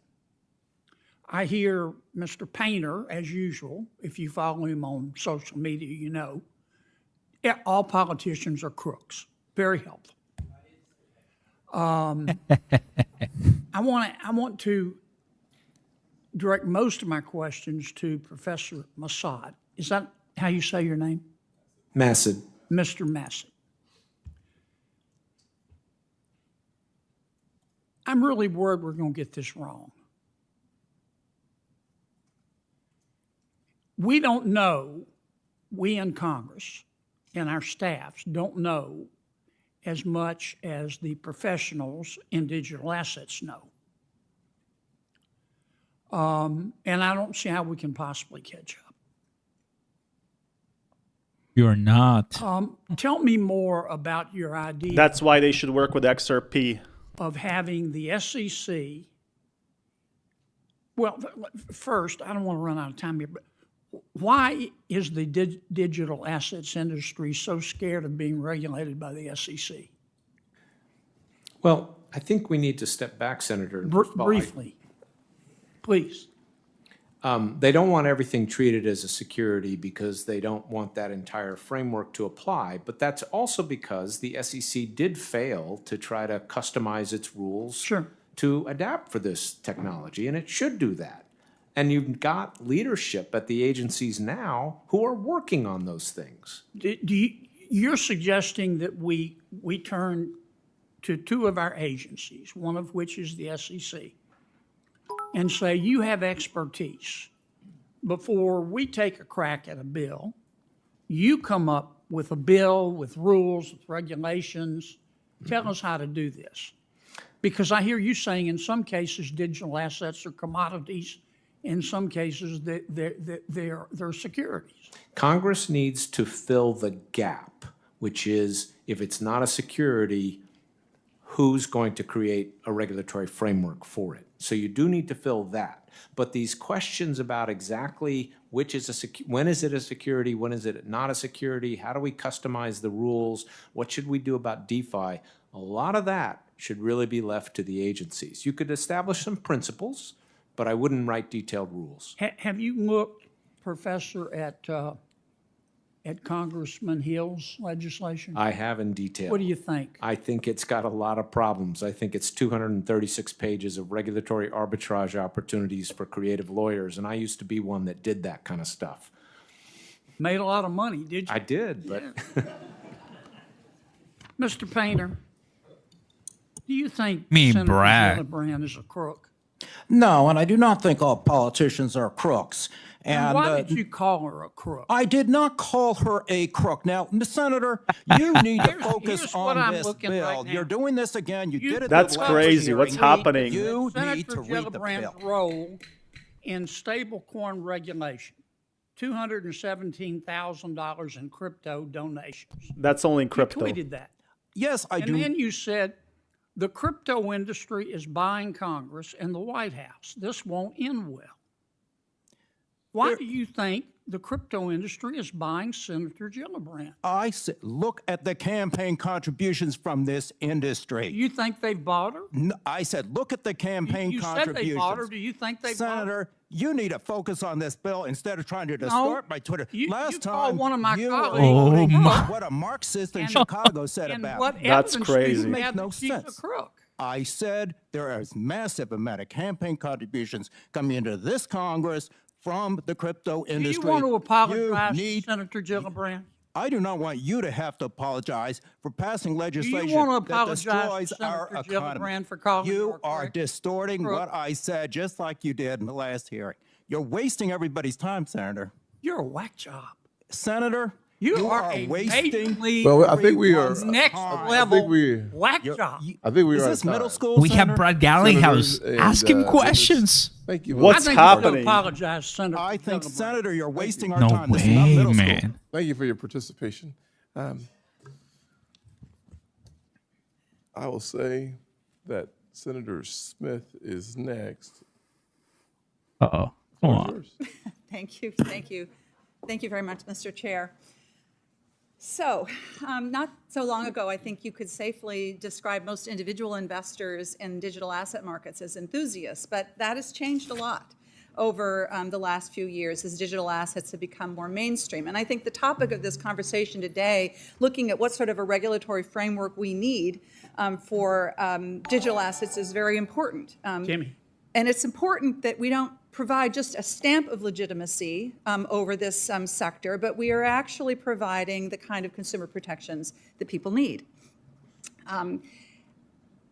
I hear Mr. Painter, as usual, if you follow him on social media, you know, all politicians are crooks. Very helpful. I want to direct most of my questions to Professor Massad. Is that how you say your name? Massad. Mr. Massad. I'm really worried we're going to get this wrong. We don't know, we in Congress and our staffs don't know as much as the professionals in digital assets know. And I don't see how we can possibly catch up. You're not. Tell me more about your idea. That's why they should work with XRP. Of having the SEC. Well, first, I don't want to run out of time here, but why is the digital assets industry so scared of being regulated by the SEC? Well, I think we need to step back, Senator. Briefly, please. They don't want everything treated as a security because they don't want that entire framework to apply, but that's also because the SEC did fail to try to customize its rules to adapt for this technology, and it should do that. And you've got leadership at the agencies now who are working on those things. You're suggesting that we turn to two of our agencies, one of which is the SEC, and say, you have expertise. Before we take a crack at a bill, you come up with a bill with rules, with regulations. Tell us how to do this. Because I hear you saying in some cases digital assets are commodities, in some cases they're securities. Congress needs to fill the gap, which is if it's not a security, who's going to create a regulatory framework for it? So you do need to fill that. that. But these questions about exactly which is when is it a security, when is it not a security, how do we customize the rules, what should we do about DeFi, a lot of that should really be left to the agencies. You could establish some principles, but I wouldn't write detailed rules. Have you looked, Professor, at Congressman Hill's legislation? I have in detail. What do you think? I think it's got a lot of problems. I think it's 236 pages of regulatory arbitrage opportunities for creative lawyers, and I used to be one that did that kind of stuff. Made a lot of money, did you? I did, but Mr. Painter, do you think Me, Senator Brad. Gillibrand is a crook? No, and I do not think all politicians are crooks. And why did you call her a crook? I did not call her a crook. Now, Ms. Senator, you need to focus here's what I'm on this looking bill. right now. You're doing this again. You did it. That's the last crazy. hearing. What's happening? You Senator need to read the Gillibrand's bill. role in stablecoin regulation, $217,000 in crypto donations. That's only in crypto. You tweeted that. Yes, I do. And then you said, the crypto industry is buying Congress and the White House. This won't end well. Why do you think the crypto industry is buying Senator Gillibrand? I said, look at the campaign contributions from this industry. Do you think they've bought her? No, I said, look at the campaign You said contributions. they bought her. Do you think they bought her? Senator, you need to focus on this bill instead of trying to distort my Twitter. You Last called time, one of my you colleagues were a crook. what a Marxist in And- Chicago said And about what me. That's evidence do you crazy. Make have no that she's sense. a crook? I said there is massive amount of campaign contributions coming into this Congress from the crypto Do industry. you want to apologize You need, to Senator Gillibrand? I do not want you to have to apologize for passing Do legislation you want to that apologize destroys to our Senator economy. Gillibrand for calling her You a are crook? distorting what I said, just like you did in the last hearing. You're wasting everybody's time, Senator. You're a whack job. Senator, You are a wasting. blatantly Well, I think we are. everyone's next time. level we- whack job. I think we Is are. this out of middle time. school? We Senator? have Brad Garlinghouse. Senators, Ask and, him questions. Thank you. What's I think happening? You should apologize, Senator. I think, Gillibrand. Senator, you're wasting our No time. This is not way, middle school. man. Thank you for your participation. I will say that Senator Smith is next. Uh-oh. Come on. Yours. Thank you, thank you. Thank you very much, Mr. Chair. So, not so long ago, I think you could safely describe most individual investors in digital asset markets as enthusiasts, but that has changed a lot over the last few years as digital assets have become more mainstream. And I think the topic of this conversation today, looking at what sort of a regulatory framework we need for digital assets, is very important. Jimmy. And it's important that we don't provide just a stamp of legitimacy over this sector, but we are actually providing the kind of consumer protections that people need.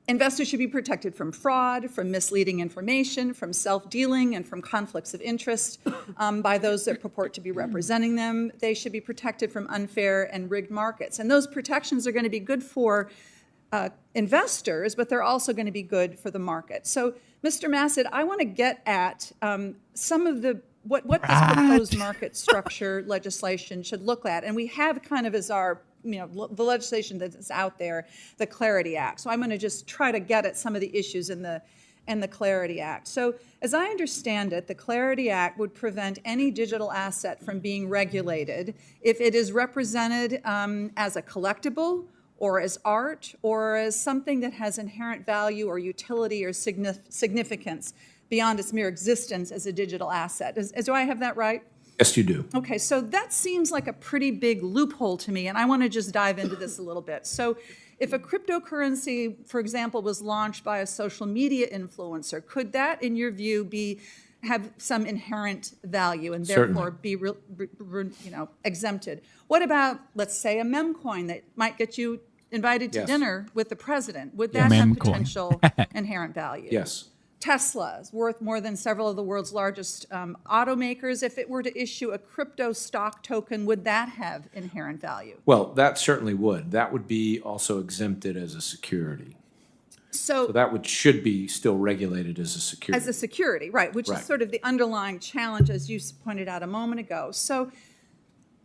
Investors should be protected from fraud, from misleading information, from self-dealing, and from conflicts of interest by those that purport to be representing them. They should be protected from unfair and rigged markets. And those protections are going to be good for investors, but they're also going to be good for the market. So, Mr. Massad, I want to get at some of what this proposed market structure legislation should look at. And we have kind of as our, the legislation that's out there, the Clarity Act. So I'm going to just try to get at some of the issues in the Clarity Act. So as I understand it, the Clarity Act would prevent any digital asset from being regulated if it is represented as a collectible, or as art, or as something that has inherent value or utility or significance beyond its mere existence as a digital asset. Do I have that right? Yes, you do. Okay, so that seems like a pretty big loophole to me, and I want to just dive into this a little bit. So if a cryptocurrency, for example, was launched by a social media influencer, could that, in your view, have some inherent value and therefore be exempted? What about, let's say, a MEMECOIN that might get you invited to dinner with the president? Would that have MEMECOIN. potential inherent value? Yes. Tesla is worth more than several of the world's largest automakers. If it were to issue a crypto stock token, would that have inherent value? Well, that certainly would. That would be also exempted as a security. So that should be still regulated as a security. As a security, right, which is sort of the underlying challenge, as you pointed out a moment ago. So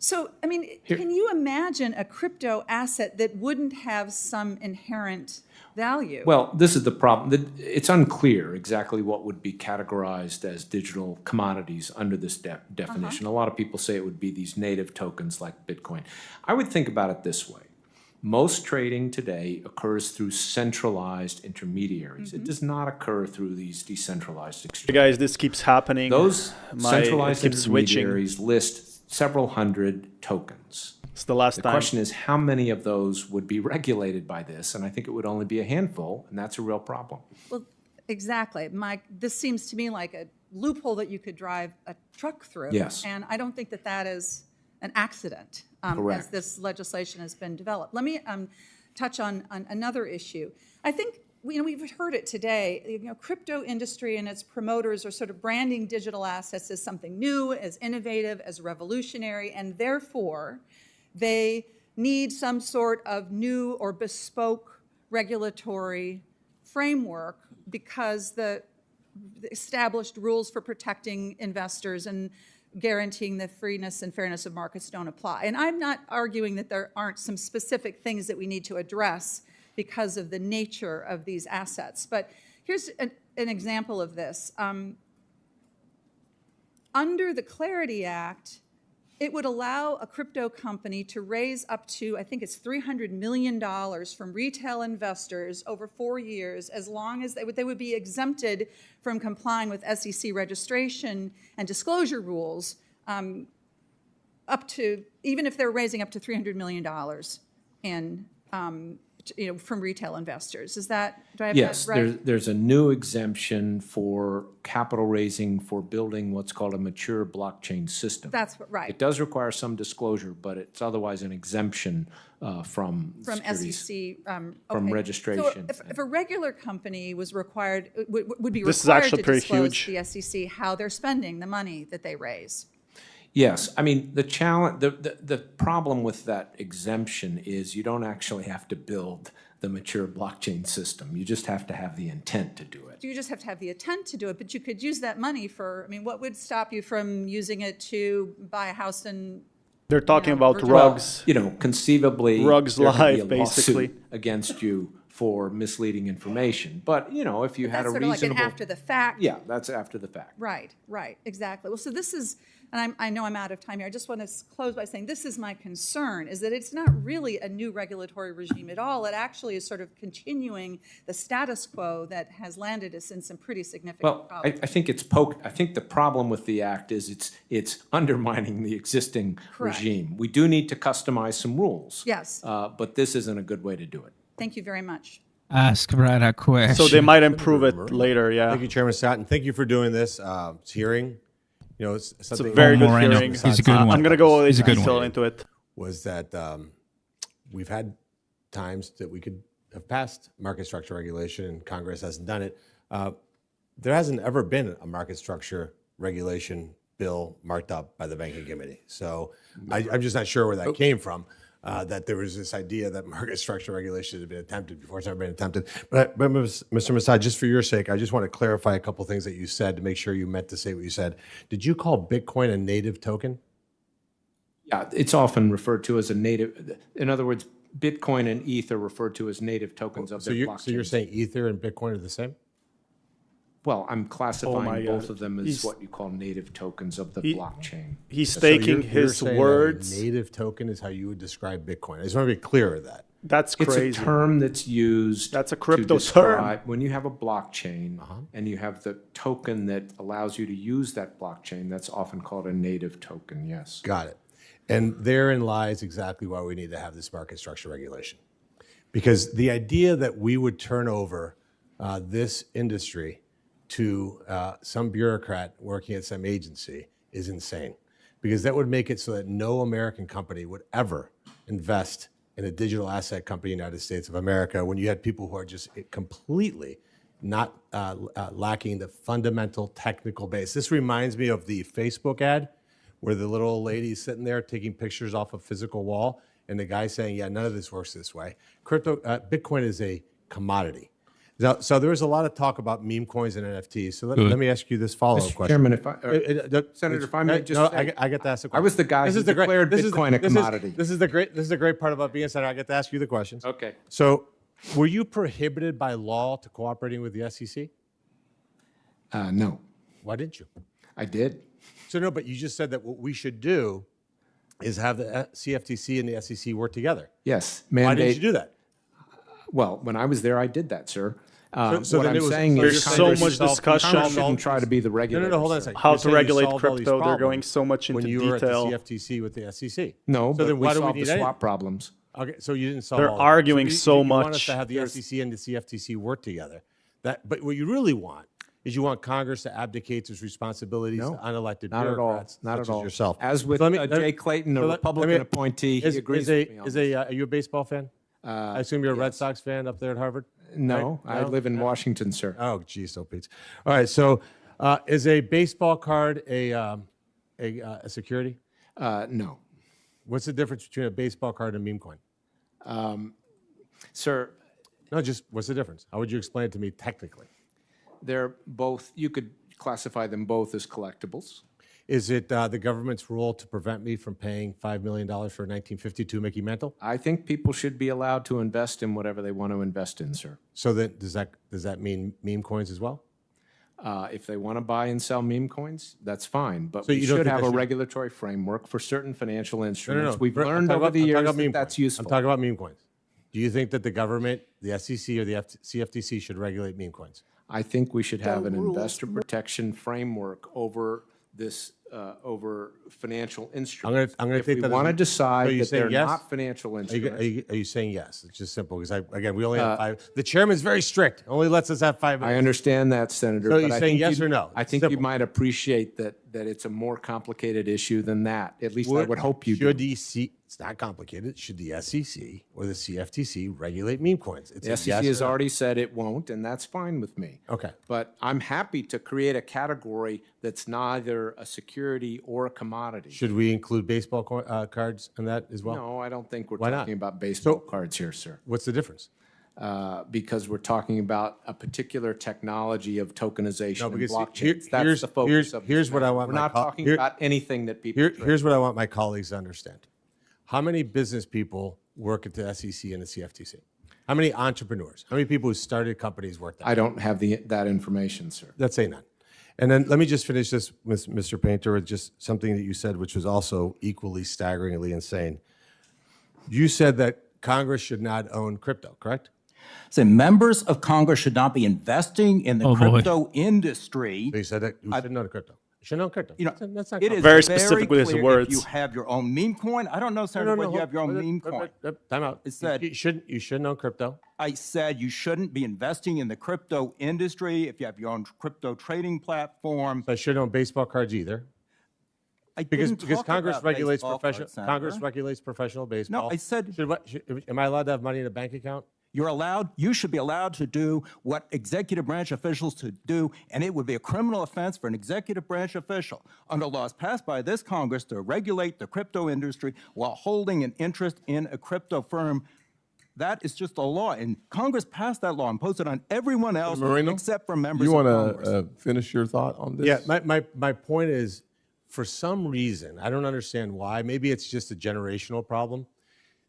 So, I mean, can you imagine a crypto asset that wouldn't have some inherent value? Well, this is the problem. It's unclear exactly what would be categorized as digital commodities under this definition. A lot of people say it would be these native tokens like Bitcoin. I would think about it this way. Most trading today occurs through centralized intermediaries. It does not occur through these decentralized Hey exchanges. guys, this keeps happening. Those centralized it keeps switching. intermediaries list several hundred tokens. It's the last The time. question is, how many of those would be regulated by this? And I think it would only be a handful, and that's a real problem. Well, exactly. Mike, this seems to me like a loophole that you could drive a truck through. Yes. And I don't think that that is an accident as Correct. this legislation has been developed. Let me touch on another issue. I think we've heard it today. Crypto industry and its promoters are sort of branding digital assets as something new, as innovative, as revolutionary, and therefore they need some sort of new or bespoke regulatory framework because the established rules for protecting investors and guaranteeing the freeness and fairness of markets don't apply. And I'm not arguing that there aren't some specific things that we need to address because of the nature of these assets. But here's an example of this. Under the Clarity Act, it would allow a crypto company to raise up to, I think it's $300 million from retail investors over 4 years, as long as they would be exempted from complying with SEC registration and disclosure rules, up to, even if they're raising up to $300 million in, from retail investors. Is that, do I have Yes, that right? there's a new exemption for capital raising for building what's called a mature blockchain system. That's right. It does require some disclosure, but it's otherwise an exemption from securities. SEC, from okay. registration. So if a regular company was required, would be This is required actually to pretty disclose huge. to the SEC how they're spending the money that they raise. Yes, I mean, the challenge, the problem with that exemption is you don't actually have to build the mature blockchain system. You just have to have the intent to do it. You just have to have the intent to do it, but you could use that money for, I mean, what would stop you from using it to buy a house in They're talking about Virginia? rugs. Conceivably, Rugs there could be Live, a basically. lawsuit against you for misleading information. But, if you had That's a sort of like an reasonable... after the fact. Yeah, that's after the fact. Right, exactly. Well, so this is, and I know I'm out of time here, I just want to close by saying this is my concern, is that it's not really a new regulatory regime at all. It actually is sort of continuing the status quo that has landed us in some pretty significant Well, problems. I think it's I think the problem with the act is it's undermining the existing Correct. regime. We do need to customize some rules. Yes. But this isn't a good way to do it. Thank you very much. Ask Brad a question. So they might improve it later, yeah. Thank you, Chairman Scott, and thank you for doing this hearing. It's It's a something very good Moreno. hearing. He's a good one. I'm going to go He's a good detail one. into it. was that we've had times that we could have passed market structure regulation, and Congress hasn't done it. There hasn't ever been a market structure regulation bill marked up by the Banking Committee. So I'm just not sure where that came from. That there was this idea that market structure regulation had been attempted before. It's never been attempted. But Mr. Massad, just for your sake, I just want to clarify a couple things that you said to make sure you meant to say what you said. Did you call Bitcoin a native token? Yeah, it's often referred to as a native. In other words, Bitcoin and ETH are referred to as native tokens of So their you're, blockchain. so you're saying Ether and Bitcoin are the same? Well, I'm Oh my classifying both God. of them as He's- what you call native tokens of the He- blockchain. He's So staking you're his saying that a words. native token is how you would describe Bitcoin. I just want to be clear of that. That's It's crazy. a term that's used. That's a to crypto describe term. when you have a blockchain and you have the token that allows you to use that blockchain. That's often called a native token. Yes. Got it. And therein lies exactly why we need to have this market structure regulation. Because the idea that we would turn over this industry to some bureaucrat working at some agency is insane. Because that would make it so that no American company would ever invest in a digital asset company in the United States of America when you had people who are just completely not lacking the fundamental technical base. This reminds me of the Facebook ad where the little old lady's sitting there taking pictures off a physical wall and the guy saying, yeah, none of this works this way. Bitcoin is a commodity. Now, so there was a lot of talk about meme coins and NFTs. So let me ask you this follow-up question. Chairman, Senator, if I may just no, say, I get to ask the question. I was the guy who declared Bitcoin a commodity. This is the great part about being senator. I get to ask you the questions. Okay. So, were you prohibited by law to cooperating with the SEC? No. Why didn't you? I did. So no, but you just said that what we should do is have the CFTC and the SEC work together. Yes. Why didn't you do that? Well, when I was there, I did that, sir. So what then I'm saying there's is so Congress much discussion. shouldn't try to be the regulator. No, hold on a second. How You're to saying you regulate solved all these crypto, they're problems going so much into when you detail. were at the CFTC with the SEC. No, so but then we why do we solved need the any? swap problems. Okay, so you didn't solve. They're all of them. arguing you so want us much. to have the SEC and the CFTC work together. But what you really want is you want Congress to abdicate its responsibilities to unelected Not at all. bureaucrats, Not such at all. as yourself. As with Jay Clayton, a Republican appointee, he agrees with me on this. Are you a baseball fan? I assume you're a Red Sox fan up there at Harvard? No, Right? I live in Washington, sir. Oh, geez, so Pete. All right, so is a baseball card a security? No. What's the difference between a baseball card and a meme coin? Sir, No, just what's the difference? How would you explain it to me technically? they're both, you could classify them both as collectibles. Is it the government's role to prevent me from paying $5 million for a 1952 Mickey Mantle? I think people should be allowed to invest in whatever they want to invest in, sir. So then, does that mean meme coins as well? If they want to buy and sell meme coins, that's fine. But So we you don't should think have I a should- regulatory framework for certain financial instruments. No. We've I'm learned talking over about- the I'm talking years about meme that that's coins. useful. I'm talking about meme coins. Do you think that the government, the SEC or the CFTC should regulate meme coins? I think we should have an rules- investor protection framework over this, over financial instruments. I'm gonna If take we that as want to a- decide so you're that they're saying yes? not financial instruments, Are you saying yes? It's just simple because again we only have 5. The chairman's very strict. Only lets us have 5 minutes. I understand that, Senator. So but you're I saying think yes you'd- or no? I It's think you simple. might appreciate that it's a more complicated issue than that. At least I would hope you should do. it's not complicated. Should the SEC or the CFTC regulate meme coins? It's The a SEC yes has or no. already said it won't, and that's fine with me. Okay. But I'm happy to create a category that's neither a security or a commodity. Should we include baseball cards in that as well? No, I don't think we're Why not? talking about baseball So- cards here, sir. What's the difference? Because we're talking about a particular technology of tokenization and because blockchains. That's the focus of this here's what I matter. want. We're my not co- talking here- about anything that people trade. Here's what I want my colleagues to understand. How many business people work at the SEC and the CFTC? How many entrepreneurs? How many people who started companies work there? I don't have that information, sir. Let's say none. And then let me just finish this, Mr. Painter, with just something that you said, which was also equally staggeringly insane. You said that Congress should not own crypto, correct? So members of Congress should not be investing in the Oh, boy. crypto industry. So you said that we shouldn't own crypto. You shouldn't own crypto. You know, that's not it is Very specific with his clear words. If you have your own meme coin, I don't know, Senator, whether you have your own meme coin. Time out. It said- you shouldn't own crypto. I said you shouldn't be investing in the crypto industry if you have your own crypto trading platform. So I shouldn't own baseball cards either. I Because didn't because talk Congress about regulates baseball professional cards, Congress Senator. regulates professional baseball. No, I said am I allowed to have money in a bank account? you should be allowed to do what executive branch officials to do, and it would be a criminal offense for an executive branch official under laws passed by this Congress to regulate the crypto industry while holding an interest in a crypto firm. That is just a law, and Congress passed that law and posted it on everyone else Marino, except for members You of want Congress. to finish your thought on this? Yeah, my point is, for some reason, I don't understand why. Maybe it's just a generational problem.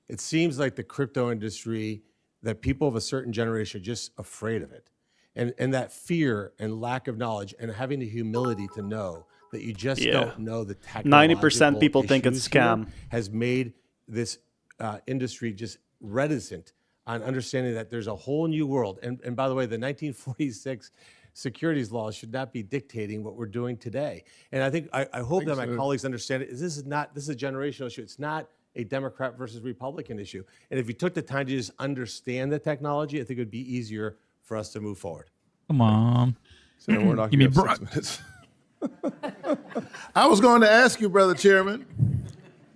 It seems like the crypto industry, that people of a certain generation are just afraid of it. And that fear and lack of knowledge and having the humility to know that you just don't know the technological 90% people think it's issues here scam. has made this industry just reticent on understanding that there's a whole new world. And by the way, the 1946 securities laws should not be dictating what we're doing today. And I hope that my colleagues understand it. This is a generational issue. It's not a Democrat versus Republican issue. And if you took the time to just understand the technology, I think it would be easier for us to move forward. Come on. So we're not Give me going to have 6 minutes. I was going to ask you, Brother Chairman.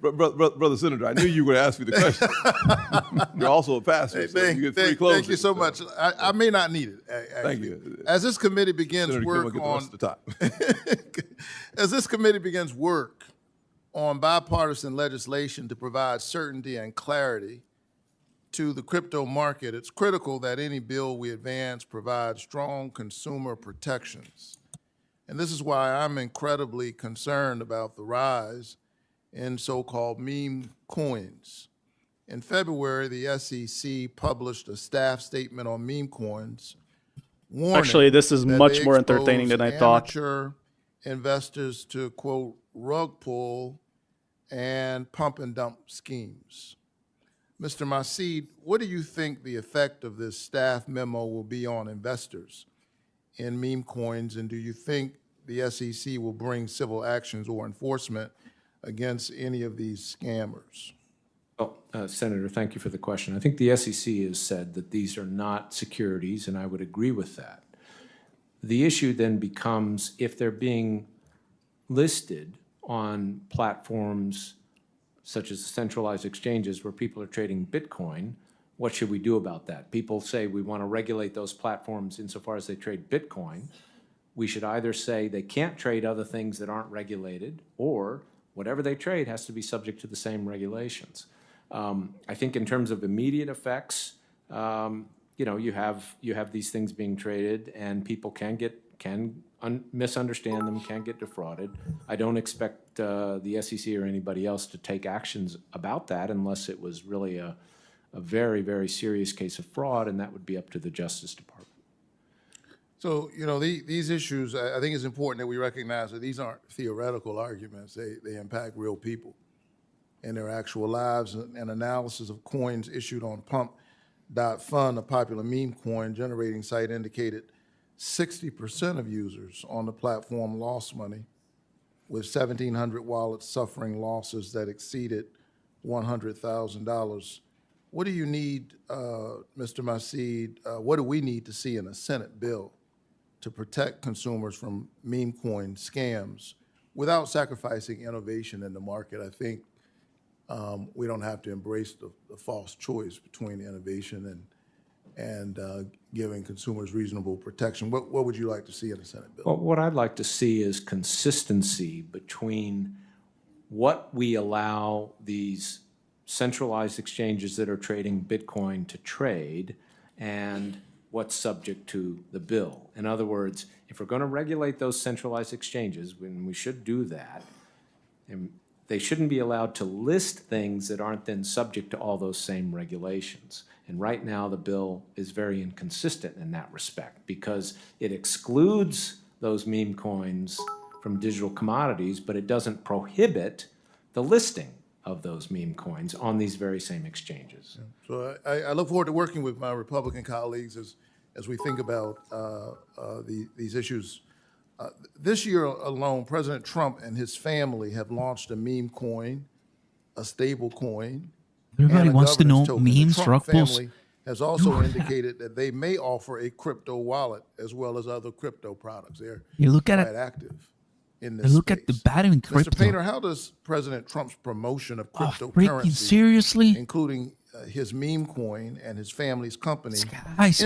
Brother Senator, I knew you were going to ask me the question. You're also a pastor, so you get free closing. Thank you so much. I may not need it. Actually. Thank you. As this committee begins Senator, work get the on rest of the time. as this committee begins work on bipartisan legislation to provide certainty and clarity to the crypto market, it's critical that any bill we advance provides strong consumer protections. And this is why I'm incredibly concerned about the rise in so-called meme coins. In February, the SEC published a staff statement on meme coins, warning Actually, this is that much they more entertaining than I expose thought. amateur investors to, quote, rug pull and pump and dump schemes. Mr. Masid, what do you think the effect of this staff memo will be on investors in meme coins, and do you think the SEC will bring civil actions or enforcement against any of these scammers? Well, Senator, thank you for the question. I think the SEC has said that these are not securities, and I would agree with that. The issue then becomes if they're being listed on platforms such as centralized exchanges where people are trading Bitcoin, what should we do about that? People say we want to regulate those platforms insofar as they trade Bitcoin. We should either say they can't trade other things that aren't regulated, or whatever they trade has to be subject to the same regulations. I think in terms of immediate effects, you have these things being traded, and people can misunderstand them, can get defrauded. I don't expect the SEC or anybody else to take actions about that unless it was really a very, very serious case of fraud, and that would be up to the Justice Department. So, these issues, I think it's important that we recognize that these aren't theoretical arguments. They impact real people in their actual lives. An analysis of coins issued on Pump.Fund, a popular meme coin generating site, indicated 60% of users on the platform lost money, with 1,700 wallets suffering losses that exceeded $100,000. What do you need, Mr. Masid, what do we need to see in a Senate bill to protect consumers from meme coin scams without sacrificing innovation in the market? I think we don't have to embrace the false choice between innovation and giving consumers reasonable protection. What would you like to see in a Senate bill? Well, what I'd like to see is consistency between what we allow these centralized exchanges that are trading Bitcoin to trade and what's subject to the bill. In other words, if we're going to regulate those centralized exchanges, when we should do that, and they shouldn't be allowed to list things that aren't then subject to all those same regulations. And right now, the bill is very inconsistent in that respect because it excludes those meme coins from digital commodities, but it doesn't prohibit the listing of those meme coins on these very same exchanges. So I look forward to working with my Republican colleagues as we think about these issues. This year alone, President Trump and his family have launched a meme coin, a stable coin. Everybody wants to know memes, The Trump rug pulls. family has also indicated that they may offer a crypto wallet as well as other crypto products. They're quite active in this Look at the battle in crypto. Mr. Painter, how does President Trump's promotion of freaking cryptocurrency, seriously? including his meme coin and his family's company,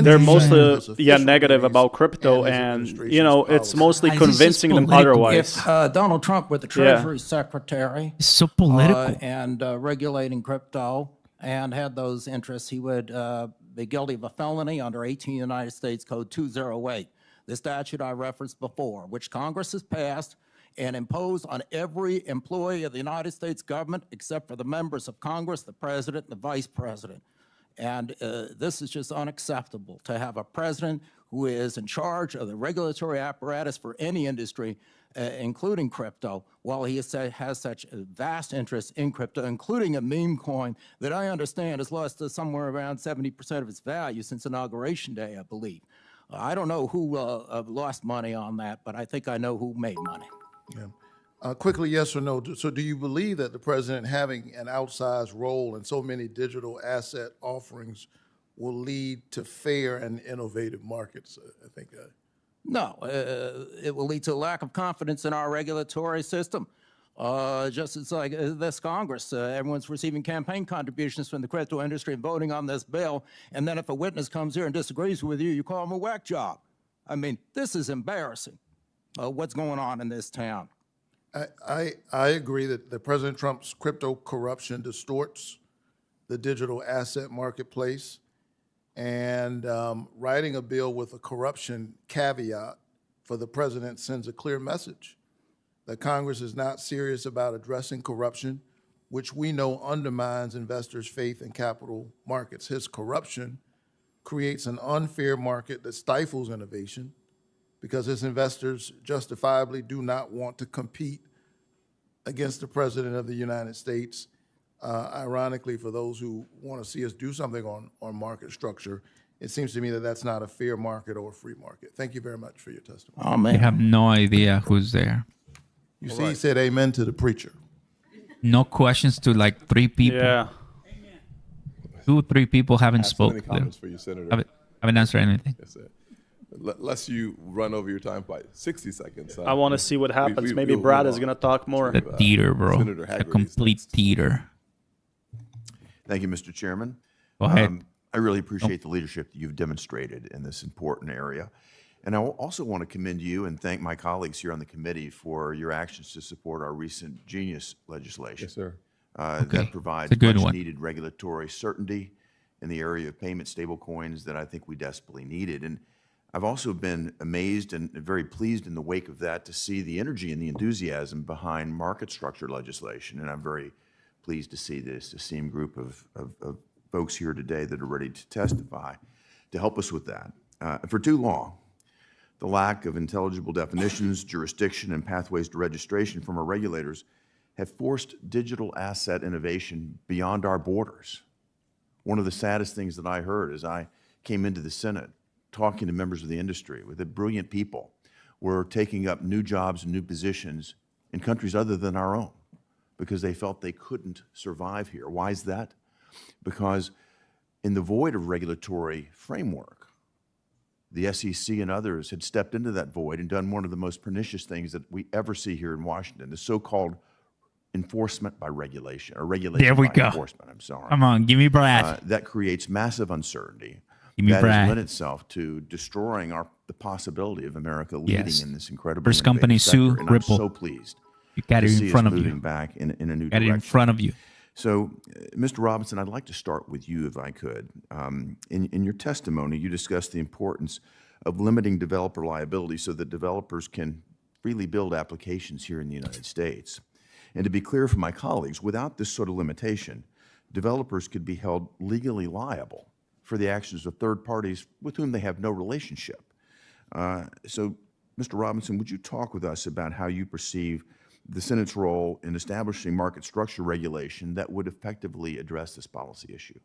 They're mostly efficient negative ways about crypto, and his and administration's it's policy? mostly Guys, this is convincing them political. otherwise. If Donald Trump were the Treasury Secretary It's so political. and regulating crypto and had those interests, he would be guilty of a felony under 18 United States Code 208, the statute I referenced before, which Congress has passed and imposed on every employee of the United States government except for the members of Congress, the president, and the vice president. And this is just unacceptable to have a president who is in charge of the regulatory apparatus for any industry, including crypto, while he has such a vast interest in crypto, including a meme coin that I understand has lost somewhere around 70% of its value since Inauguration Day, I believe. I don't know who lost money on that, but I think I know who made money. Yeah. Quickly, yes or no. So do you believe that the president having an outsized role in so many digital asset offerings will lead to fair and innovative markets? I think No, it will lead to a lack of confidence in our regulatory system. Just as like this Congress, everyone's receiving campaign contributions from the crypto industry and voting on this bill, and then if a witness comes here and disagrees with you, you call him a whack job. I mean, this is embarrassing, what's going on in this town. I agree that President Trump's crypto corruption distorts the digital asset marketplace, and writing a bill with a corruption caveat for the president sends a clear message that Congress is not serious about addressing corruption, which we know undermines investors' faith in capital markets. His corruption creates an unfair market that stifles innovation because his investors justifiably do not want to compete against the President of the United States. Ironically, for those who want to see us do something on market structure, it seems to me that that's not a fair market or a free market. Thank you very much for your testimony. Oh, I man. have no idea who's there. You see, he said amen to the preacher. No questions to like 3 people. Yeah. 2, 3 people haven't Have so many spoken. comments for you, Senator. Haven't answered anything. Yes, sir. Lest you run over your time by 60 seconds. I want to see what happens. Maybe we'll Brad move is on going to talk more. The theater, bro. Senator A Haggerty complete theater. Thank you, Mr. Chairman. Go ahead. I really appreciate the leadership that you've demonstrated in this important area. And I also want to commend you and thank my colleagues here on the committee for your actions to support our recent Genius legislation. Yes, sir. That provides It's a good much one. needed regulatory certainty in the area of payment stablecoins that I think we desperately needed. And I've also been amazed and very pleased in the wake of that to see the energy and the enthusiasm behind market structure legislation. And I'm very pleased to see this esteemed group of folks here today that are ready to testify to help us with that. For too long, the lack of intelligible definitions, jurisdiction, and pathways to registration from our regulators have forced digital asset innovation beyond our borders. One of the saddest things that I heard as I came into the Senate, talking to members of the industry, with the brilliant people, were taking up new jobs and new positions in countries other than our own because they felt they couldn't survive here. Why is that? Because in the void of regulatory framework, the SEC and others had stepped into that void and done one of the most pernicious things that we ever see here in Washington, the so-called enforcement by regulation, or regulation There we by go. enforcement, I'm sorry. Come on, give me Brad. That creates massive uncertainty. Give me That Brad. has lent itself to destroying the possibility of America leading Yes. in this incredible First company innovative sector. sue And Ripple. I'm so pleased You got to it see in front us of moving you. back in a new Got it direction. in front of you. So, Mr. Robinson, I'd like to start with you, if I could. In your testimony, you discussed the importance of limiting developer liability so that developers can freely build applications here in the United States. And to be clear for my colleagues, without this sort of limitation, developers could be held legally liable for the actions of third parties with whom they have no relationship. So, Mr. Robinson, would you talk with us about how you perceive the Senate's role in establishing market structure regulation that would effectively address this policy issue?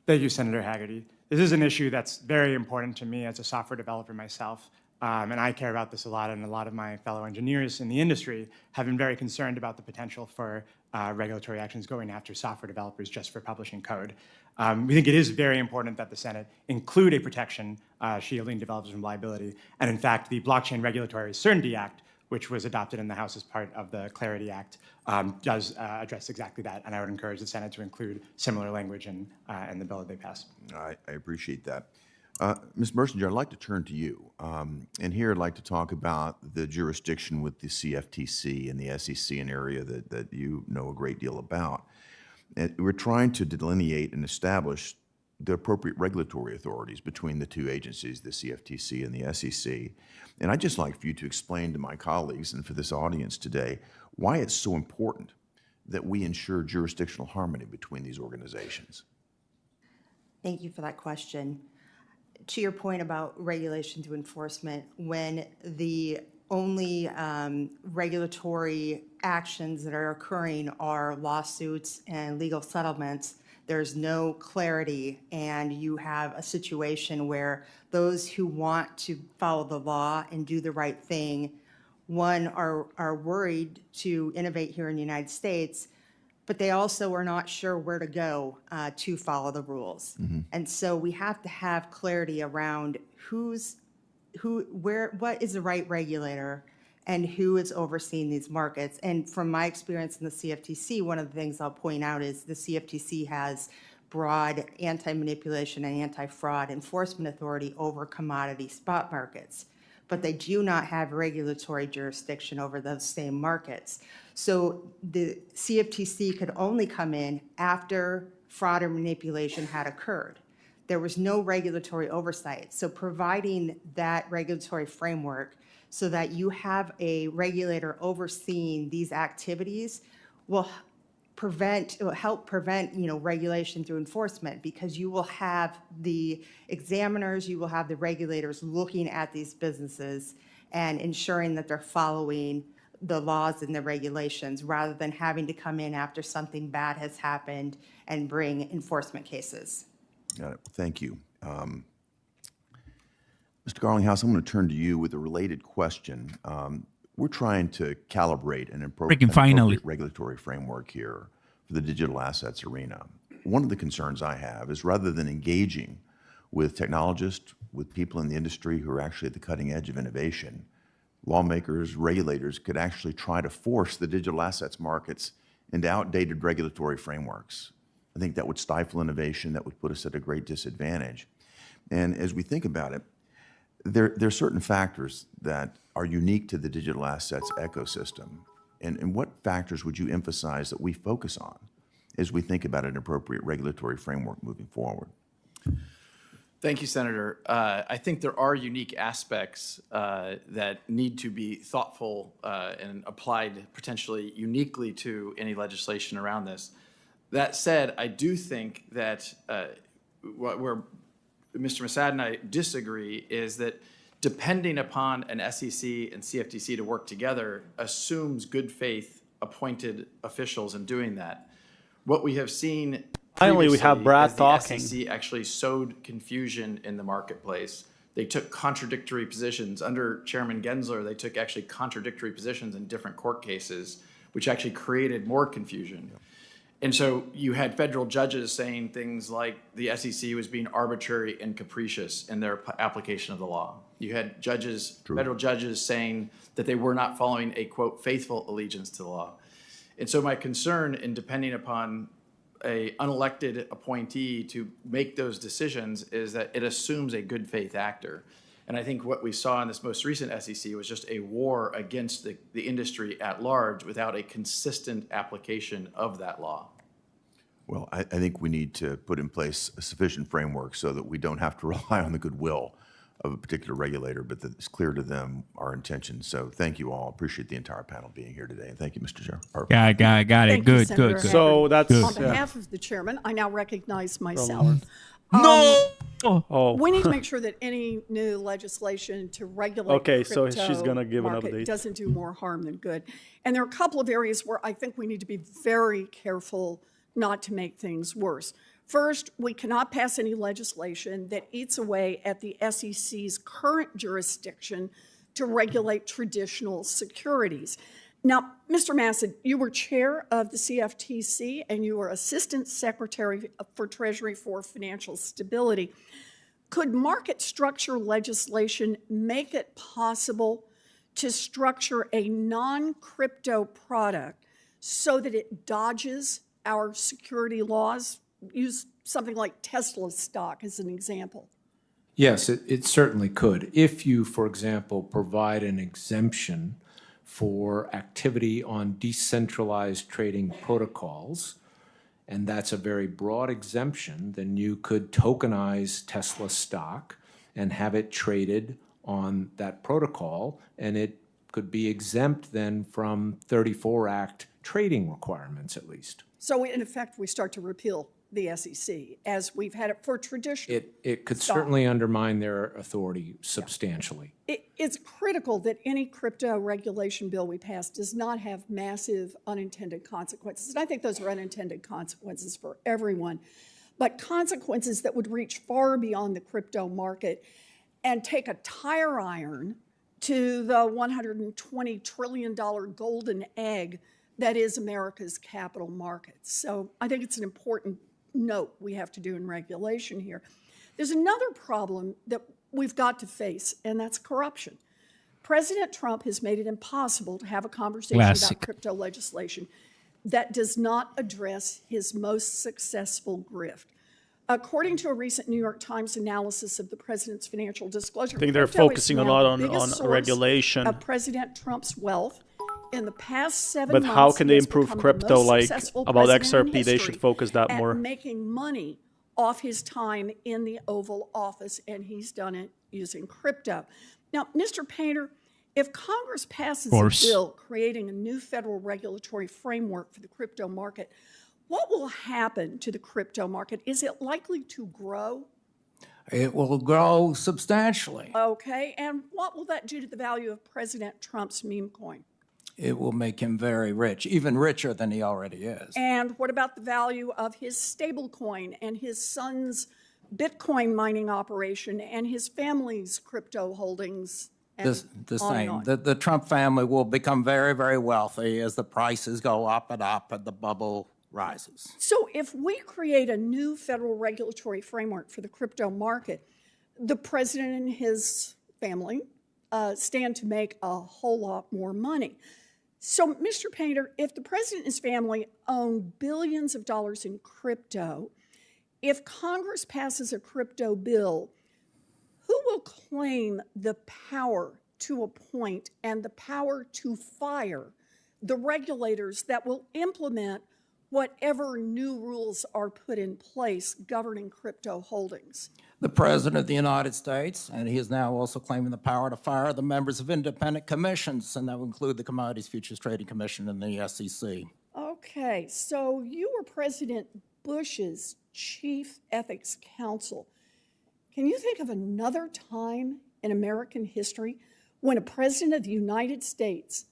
Thank you, Senator Haggerty. This is an issue that's very important to me as a software developer myself, and I care about this a lot, and a lot of my fellow engineers in the industry have been very concerned about the potential for regulatory actions going after software developers just for publishing code. We think it is very important that the Senate include a protection shielding developers from liability, and in fact, the Blockchain Regulatory Certainty Act, which was adopted in the House as part of the Clarity Act, does address exactly that, and I would encourage the Senate to include similar language in the bill that they pass. I appreciate that. Ms. Mersinger, I'd like to turn to you. And here I'd like to talk about the jurisdiction with the CFTC and the SEC, an area that you know a great deal about. And we're trying to delineate and establish the appropriate regulatory authorities between the two agencies, the CFTC and the SEC. And I'd just like for you to explain to my colleagues and for this audience today why it's so important that we ensure jurisdictional harmony between these organizations. Thank you for that question. To your point about regulation to enforcement, when the only regulatory actions that are occurring are lawsuits and legal settlements, there's no clarity, and you have a situation where those who want to follow the law and do the right thing, one, are worried to innovate here in the United States, but they also are not sure where to go to follow the rules. Mm-hmm. And so we have to have clarity around what is the right regulator and who is overseeing these markets. And from my experience in the CFTC, one of the things I'll point out is the CFTC has broad anti-manipulation and anti-fraud enforcement authority over commodity spot markets, but they do not have regulatory jurisdiction over those same markets. So the CFTC could only come in after fraud or manipulation had occurred. There was no regulatory oversight. So providing that regulatory framework so that you have a regulator overseeing these activities will help prevent, regulation through enforcement, because you will have the examiners, you will have the regulators looking at these businesses and ensuring that they're following the laws and the regulations, rather than having to come in after something bad has happened and bring enforcement cases. Got it. Thank you. Mr. Garlinghouse, I'm going to turn to you with a related question. We're trying to calibrate an appropriate regulatory framework here for the digital assets arena. One of the concerns I have is, rather than engaging with technologists, with people in the industry who are actually at the cutting edge of innovation, lawmakers, regulators could actually try to force the digital assets markets into outdated regulatory frameworks. I think that would stifle innovation, that would put us at a great disadvantage. And as we think about it, there are certain factors that are unique to the digital assets ecosystem. And what factors would you emphasize that we focus on as we think about an appropriate regulatory framework moving forward? Thank you, Senator. I think there are unique aspects that need to be thoughtful and applied potentially uniquely to any legislation around this. That said, I do think that where Mr. Massad and I disagree is that depending upon an SEC and CFTC to work together assumes good faith appointed officials in doing that. What we have seen Finally, we have Brad talking. The SEC actually sowed confusion in the marketplace. They took contradictory positions. Under Chairman Gensler, they took actually contradictory positions in different court cases, which actually created more confusion. And so you had federal judges saying things like the SEC was being arbitrary and capricious in their application of the law. You had federal judges saying that they were not following a, quote, faithful allegiance to the law. And so my concern in depending upon a unelected appointee to make those decisions is that it assumes a good faith actor. And I think what we saw in this most recent SEC was just a war against the industry at large without a consistent application of that law. Well, I think we need to put in place a sufficient framework so that we don't have to rely on the goodwill of a particular regulator, but that it's clear to them our intention. So thank you all. Appreciate the entire panel being here today. And thank you, Mr. Chair. Got it. Thank you, Good. Senator So that's On behalf of the chairman, I now recognize myself. Oh. We need to make sure that any new legislation to regulate Okay, the so crypto she's gonna give an market update. doesn't do more harm than good. And there are a couple of areas where I think we need to be very careful not to make things worse. First, we cannot pass any legislation that eats away at the SEC's current jurisdiction to regulate traditional securities. Now, Mr. Massad, you were chair of the CFTC and you were Assistant Secretary for Treasury for Financial Stability. Could market structure legislation make it possible to structure a non-crypto product so that it dodges our security laws? Use something like Tesla stock as an example. Yes, it certainly could. If you, for example, provide an exemption for activity on decentralized trading protocols, and that's a very broad exemption, then you could tokenize Tesla stock and have it traded on that protocol, and it could be exempt then from 34 Act trading requirements at least. So in effect, we start to repeal the SEC as we've had it for traditional. It could certainly undermine their authority substantially. It's critical that any crypto regulation bill we pass does not have massive unintended consequences. And I think those are unintended consequences for everyone, but consequences that would reach far beyond the crypto market and take a tire iron to the $120 trillion golden egg that is America's capital markets. So I think it's an important note we have to do in regulation here. There's another problem that we've got to face, and that's corruption. President Trump has made it impossible to have a conversation about crypto legislation that does not address his most successful grift. According to a recent New York Times analysis of the president's financial disclosure, I think they're crypto is focusing a now lot the biggest on source regulation. of President Trump's wealth. In the past 7 But months, how can he they has improve become the crypto? most Like successful about president in XRP, they should history focus that at more. making money off his time in the Oval Office, and he's done it using crypto. Now, Mr. Painter, if Congress passes a bill creating a new federal regulatory framework for the crypto market, what will happen to the crypto market? Is it likely to grow? It will grow substantially. Okay, and what will that do to the value of President Trump's meme coin? It will make him very rich, even richer than he already is. And what about the value of his stable coin and his son's Bitcoin mining operation and his family's crypto holdings? And The on and same. on? The Trump family will become very, very wealthy as the prices go up and the bubble rises. So if we create a new federal regulatory framework for the crypto market, the president and his family stand to make a whole lot more money. So, Mr. Painter, if the president and his family own billions of dollars in crypto, if Congress passes a crypto bill, who will claim the power to appoint and the power to fire the regulators that will implement whatever new rules are put in place governing crypto holdings? The President of the United States, and he is now also claiming the power to fire the members of independent commissions, and that will include the Commodities Futures Trading Commission and the SEC. Okay, so you were President Bush's chief ethics counsel. Can you think of another time in American history when a president of the United States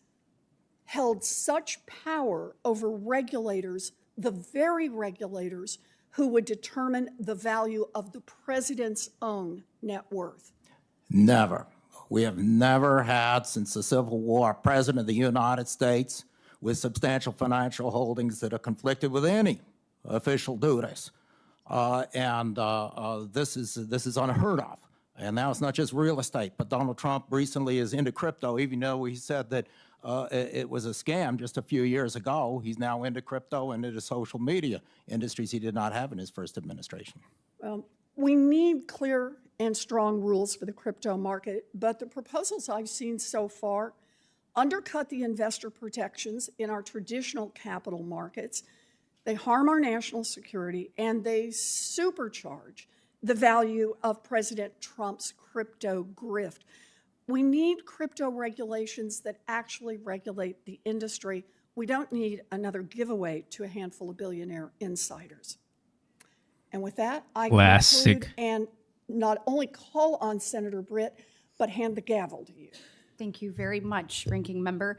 held such power over regulators, the very regulators who would determine the value of the president's own net worth? Never. We have never had, since the Civil War, a president of the United States with substantial financial holdings that are conflicted with any official duties. This is unheard of. And now it's not just real estate, but Donald Trump recently is into crypto, even though he said that it was a scam just a few years ago. He's now into crypto and into social media industries he did not have in his first administration. Well, we need clear and strong rules for the crypto market, but the proposals I've seen so far undercut the investor protections in our traditional capital markets. They harm our national security, and they supercharge the value of President Trump's crypto grift. We need crypto regulations that actually regulate the industry. We don't need another giveaway to a handful of billionaire insiders. And with that, I conclude and not only call on Senator Britt, but hand the gavel to you. Thank you very much, Ranking Member.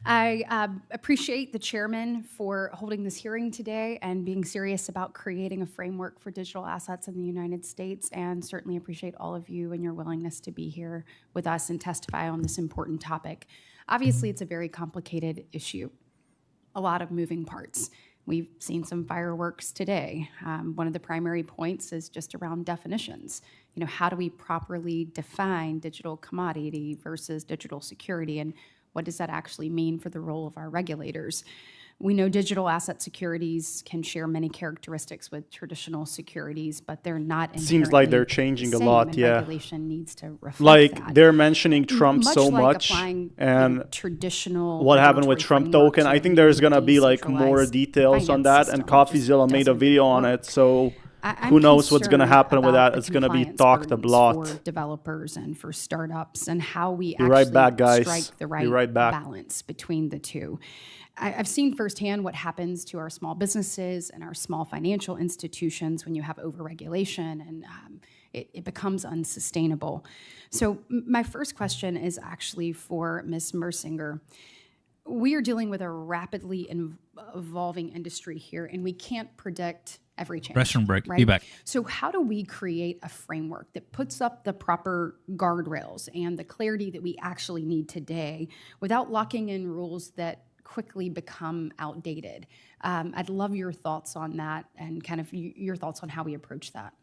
I appreciate the chairman for holding this hearing today and being serious about creating a framework for digital assets in the United States, and certainly appreciate all of you and your willingness to be here with us and testify on this important topic. Obviously, it's a very complicated issue, a lot of moving parts. We've seen some fireworks today. One of the primary points is just around definitions. You know, how do we properly define digital commodity versus digital security, and what does that actually mean for the role of our regulators? We know digital asset securities can share many characteristics with traditional securities, but they're not inherently Seems like they're changing the a same, lot, and yeah. Regulation needs to reflect Like that. they're mentioning Trump so like much, applying, and traditional what happened with regulatory Trump token. I think there's gonna be like more decentralized details on that, and finance system CoffeeZilla made a doesn't video on it, so who knows what's gonna happen with that? It's gonna be talked a lot. For developers and for startups, and how we Be right actually back, guys. strike the Be right back. balance between the two. I've seen firsthand what happens to our small businesses and our small financial institutions when you have overregulation, and it becomes unsustainable. So my first question is actually for Ms. Mersinger. We are dealing with a rapidly evolving industry here, and we can't predict every change. Restroom break. Right? Be back. So how do we create a framework that puts up the proper guardrails and the clarity that we actually need today without locking in rules that quickly become outdated? I'd love your thoughts on that, and kind of your thoughts on how we approach that.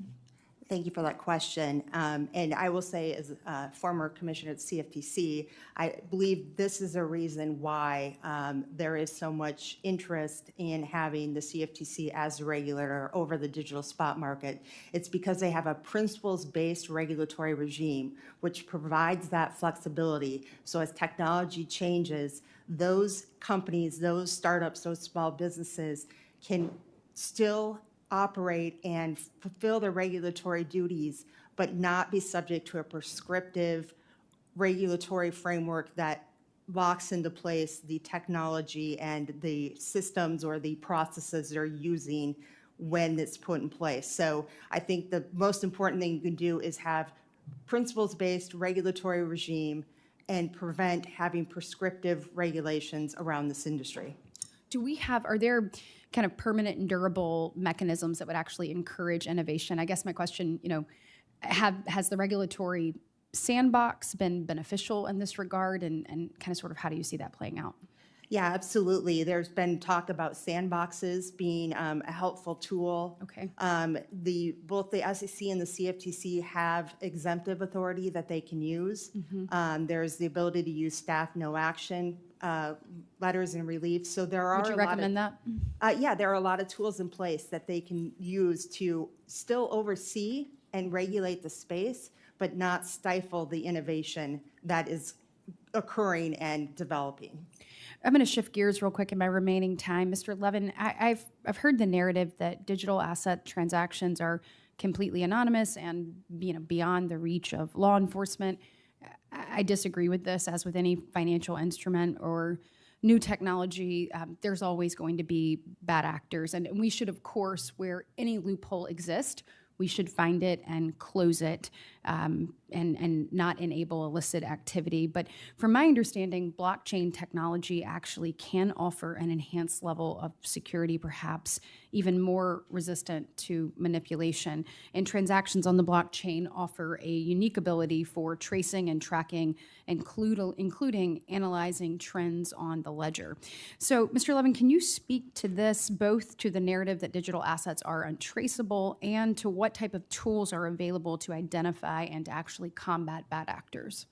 Thank you for that question. And I will say, as a former commissioner at CFTC, I believe this is a reason why there is so much interest in having the CFTC as a regulator over the digital spot market. It's because they have a principles-based regulatory regime, which provides that flexibility. So as technology changes, those companies, those startups, those small businesses can still operate and fulfill their regulatory duties, but not be subject to a prescriptive regulatory framework that locks into place the technology and the systems or the processes they're using when it's put in place. So I think the most important thing you can do is have principles-based regulatory regime and prevent having prescriptive regulations around this industry. Are there kind of permanent and durable mechanisms that would actually encourage innovation? I guess my question, has the regulatory sandbox been beneficial in this regard, and kind of sort of how do you see that playing out? Yeah, absolutely. There's been talk about sandboxes being a helpful tool. Okay. Both the SEC and the CFTC have exemptive authority that they can use. There's the ability to use staff no action letters and relief. So there are. Would you recommend that? Yeah, there are a lot of tools in place that they can use to still oversee and regulate the space, but not stifle the innovation that is occurring and developing. I'm going to shift gears real quick in my remaining time. Mr. Levin, I've heard the narrative that digital asset transactions are completely anonymous and beyond the reach of law enforcement. I disagree with this. As with any financial instrument or new technology, there's always going to be bad actors. And we should, of course, where any loophole exists, we should find it and close it and not enable illicit activity. But from my understanding, blockchain technology actually can offer an enhanced level of security, perhaps even more resistant to manipulation. And transactions on the blockchain offer a unique ability for tracing and tracking, including analyzing trends on the ledger. So, Mr. Levin, can you speak to this, both to the narrative that digital assets are untraceable and to what type of tools are available to identify and to actually combat bad actors?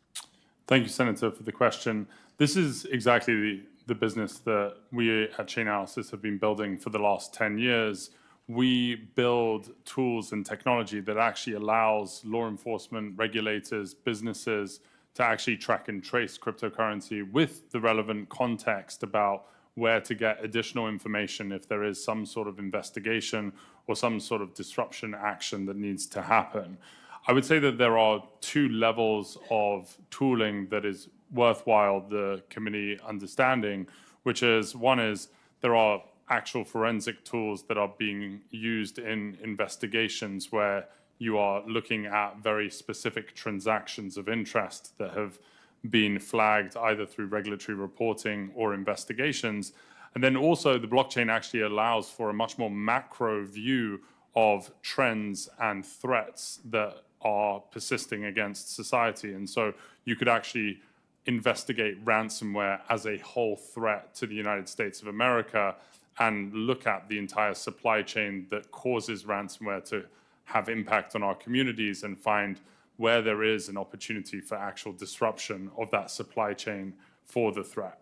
Thank you, Senator, for the question. This is exactly the business that we at Chainalysis have been building for the last 10 years. We build tools and technology that actually allows law enforcement, regulators, businesses to actually track and trace cryptocurrency with the relevant context about where to get additional information if there is some sort of investigation or some sort of disruption action that needs to happen. I would say that there are two levels of tooling that is worthwhile the committee understanding, which is, one is there are actual forensic tools that are being used in investigations where you are looking at very specific transactions of interest that have been flagged either through regulatory reporting or investigations. And then also the blockchain actually allows for a much more macro view of trends and threats that are persisting against society. And so you could actually investigate ransomware as a whole threat to the United States of America and look at the entire supply chain that causes ransomware to have impact on our communities and find where there is an opportunity for actual disruption of that supply chain for the threat.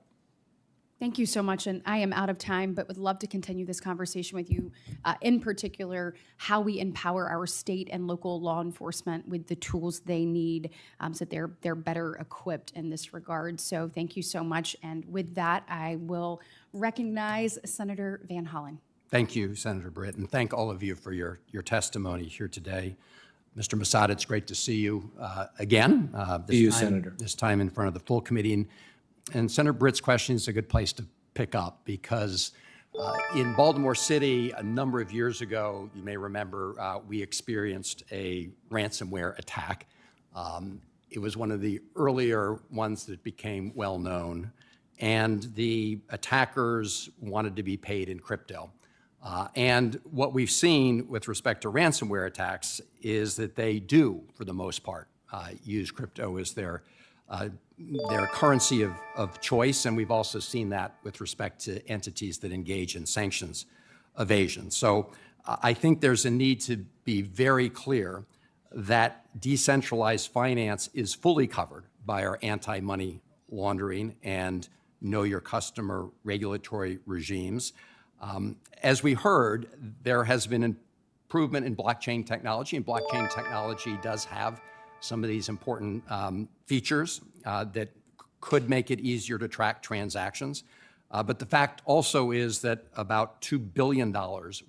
Thank you so much, and I am out of time, but would love to continue this conversation with you, in particular, how we empower our state and local law enforcement with the tools they need so that they're better equipped in this regard. So thank you so much, and with that, I will recognize Senator Van Hollen. Thank you, Senator Britt, and thank all of you for your testimony here today. Mr. Masada, it's great to see you again. Senator. This time in front of the full committee. And Senator Britt's question is a good place to pick up because in Baltimore City, a number of years ago, you may remember, we experienced a ransomware attack. It was one of the earlier ones that became well known, and the attackers wanted to be paid in crypto. And what we've seen with respect to ransomware attacks is that they do, for the most part, use crypto as their currency of choice, and we've also seen that with respect to entities that engage in sanctions evasion. So I think there's a need to be very clear that decentralized finance is fully covered by our anti-money laundering and know your customer regulatory regimes. As we heard, there has been improvement in blockchain technology, and blockchain technology does have some of these important features that could make it easier to track transactions. But the fact also is that about $2 billion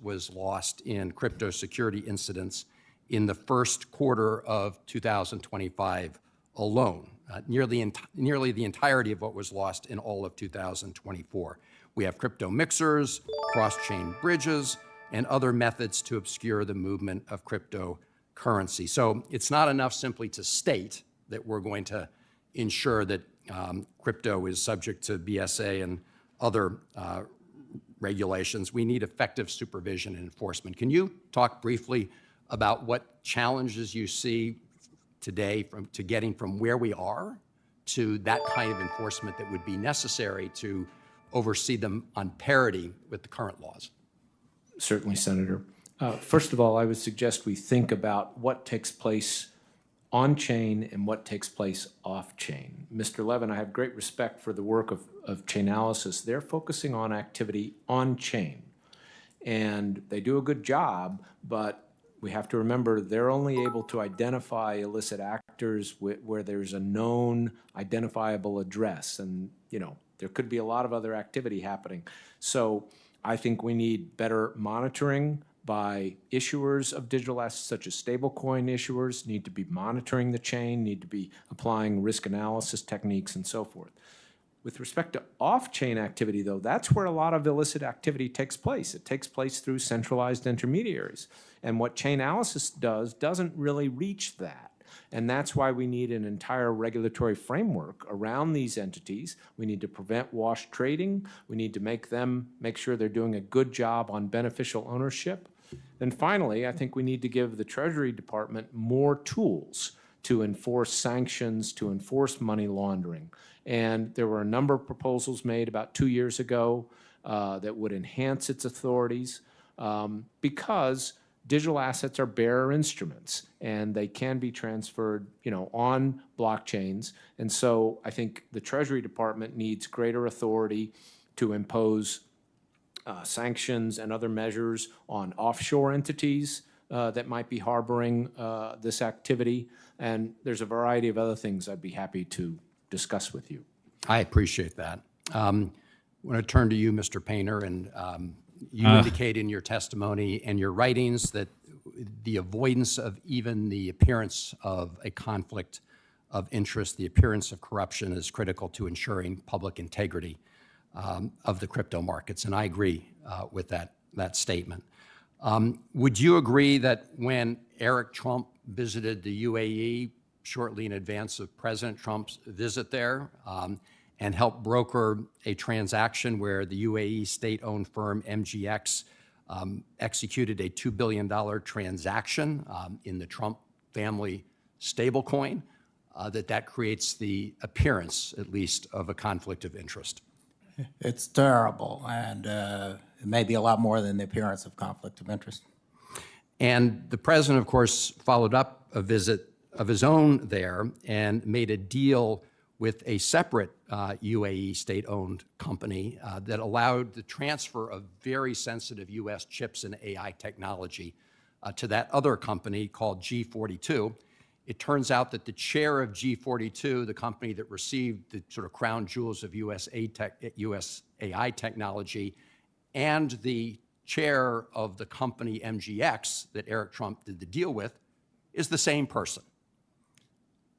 was lost in crypto security incidents in the first quarter of 2025 alone, nearly the entirety of what was lost in all of 2024. We have crypto mixers, cross-chain bridges, and other methods to obscure the movement of cryptocurrency. So it's not enough simply to state that we're going to ensure that crypto is subject to BSA and other regulations. We need effective supervision and enforcement. Can you talk briefly about what challenges you see today to getting from where we are to that kind of enforcement that would be necessary to oversee them on parity with the current laws? Certainly, Senator. First of all, I would suggest we think about what takes place on-chain and what takes place off-chain. Mr. Levin, I have great respect for the work of Chainalysis. They're focusing on activity on-chain, and they do a good job, but we have to remember they're only able to identify illicit actors where there's a known identifiable address, and there could be a lot of other activity happening. So I think we need better monitoring by issuers of digital assets, such as stablecoin issuers, need to be monitoring the chain, need to be applying risk analysis techniques and so forth. With respect to off-chain activity, though, that's where a lot of illicit activity takes place. It takes place through centralized intermediaries. And what Chainalysis does doesn't really reach that. And that's why we need an entire regulatory framework around these entities. We need to prevent wash trading. We need to make sure they're doing a good job on beneficial ownership. And finally, I think we need to give the Treasury Department more tools to enforce sanctions, to enforce money laundering. And there were a number of proposals made about 2 years ago that would enhance its authorities because digital assets are bearer instruments and they can be transferred, on blockchains. And so I think the Treasury Department needs greater authority to impose sanctions and other measures on offshore entities that might be harboring this activity. And there's a variety of other things I'd be happy to discuss with you. I appreciate that. I want to turn to you, Mr. Painter, and you indicate in your testimony and your writings that the avoidance of even the appearance of a conflict of interest, the appearance of corruption, is critical to ensuring public integrity of the crypto markets, and I agree with that statement. Would you agree that when Eric Trump visited the UAE shortly in advance of President Trump's visit there and helped broker a transaction where the UAE state-owned firm MGX executed a $2 billion transaction in the Trump family stablecoin, that creates the appearance, at least, of a conflict of interest? It's terrible, and it may be a lot more than the appearance of conflict of interest. And the president, of course, followed up a visit of his own there and made a deal with a separate UAE state-owned company that allowed the transfer of very sensitive U.S. chips and AI technology to that other company called G42. It turns out that the chair of G42, the company that received the sort of crown jewels of US AI technology, and the chair of the company MGX that Eric Trump did the deal with, is the same person.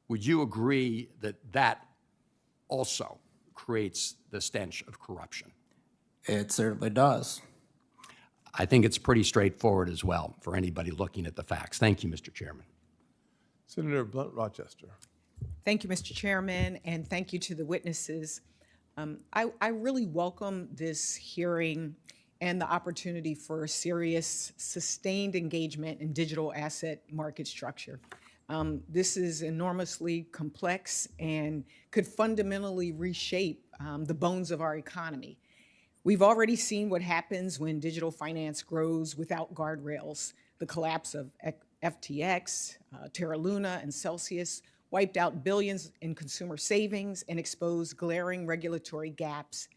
Would you agree that that also creates the stench of corruption? It certainly does. I think it's pretty straightforward as well for anybody looking at the facts. Thank you, Mr. Chairman. Senator Blunt Rochester. Thank you, Mr. Chairman, and thank you to the witnesses. I really welcome this hearing and the opportunity for serious, sustained engagement in digital asset market structure. This is enormously complex and could fundamentally reshape the bones of our economy. We've already seen what happens when digital finance grows without guardrails, the collapse of FTX, Terra Luna, and Celsius wiped out billions in consumer savings and exposed glaring regulatory gaps.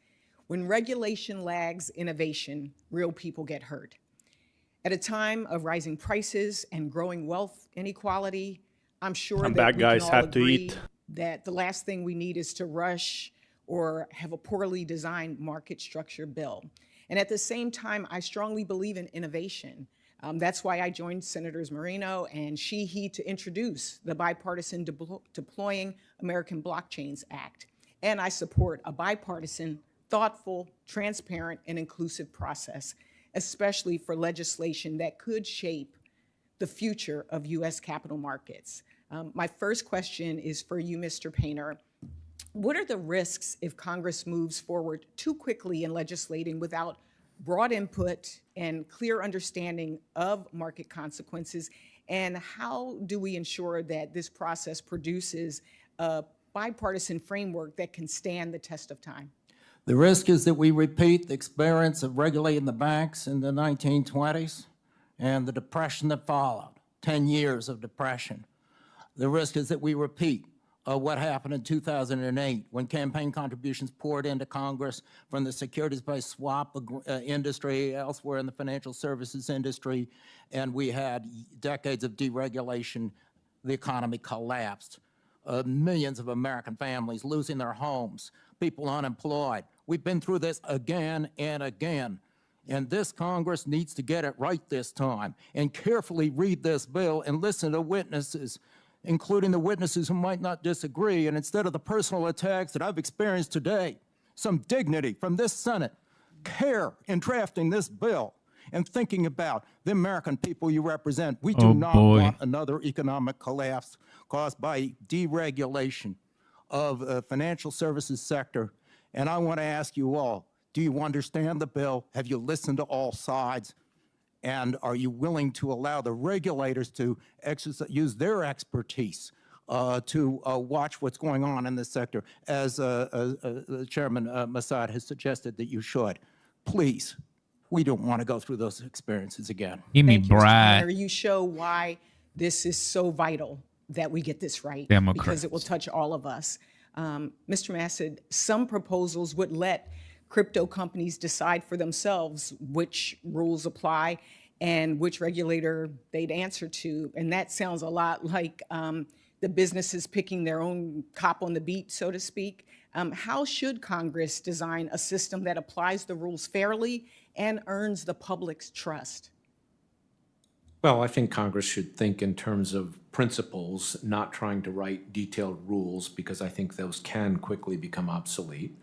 When regulation lags innovation, real people get hurt. At a time of rising prices and growing wealth inequality, I'm sure I'm that back, we guys. can all Had to agree eat. that the last thing we need is to rush or have a poorly designed market structure bill. And at the same time, I strongly believe in innovation. That's why I joined Senators Moreno and he to introduce the Bipartisan Deploying American Blockchains Act. And I support a bipartisan, thoughtful, transparent, and inclusive process, especially for legislation that could shape the future of U.S. capital markets. My first question is for you, Mr. Painter. What are the risks if Congress moves forward too quickly in legislating without broad input and clear understanding of market consequences? And how do we ensure that this process produces a bipartisan framework that can stand the test of time? The risk is that we repeat the experience of regulating the banks in the 1920s and the depression that followed, 10 years of depression. The risk is that we repeat what happened in 2008 when campaign contributions poured into Congress from the securities-based swap industry, elsewhere in the financial services industry, and we had decades of deregulation. The economy collapsed. Millions of American families losing their homes, people unemployed. We've been through this again and again. And this Congress needs to get it right this time and carefully read this bill and listen to witnesses, including the witnesses who might not disagree. And instead of the personal attacks that I've experienced today, some dignity from this Senate, care in drafting this bill and thinking about the American people you represent. We do not want another economic collapse caused by deregulation of the financial services sector. And I want to ask you all, do you understand the bill? Have you listened to all sides? And are you willing to allow the regulators to use their expertise to watch what's going on in this sector, as Chairman Massad has suggested that you should? Please, we don't want to go through those experiences again. Give me Thank you, Mr. Brad. Painter. You show why this is so vital that we get this right, Democrats. because it will touch all of us. Mr. Massad, some proposals would let crypto companies decide for themselves which rules apply and which regulator they'd answer to. And that sounds a lot like the businesses picking their own cop on the beat, so to speak. How should Congress design a system that applies the rules fairly and earns the public's trust? Well, I think Congress should think in terms of principles, not trying to write detailed rules, because I think those can quickly become obsolete.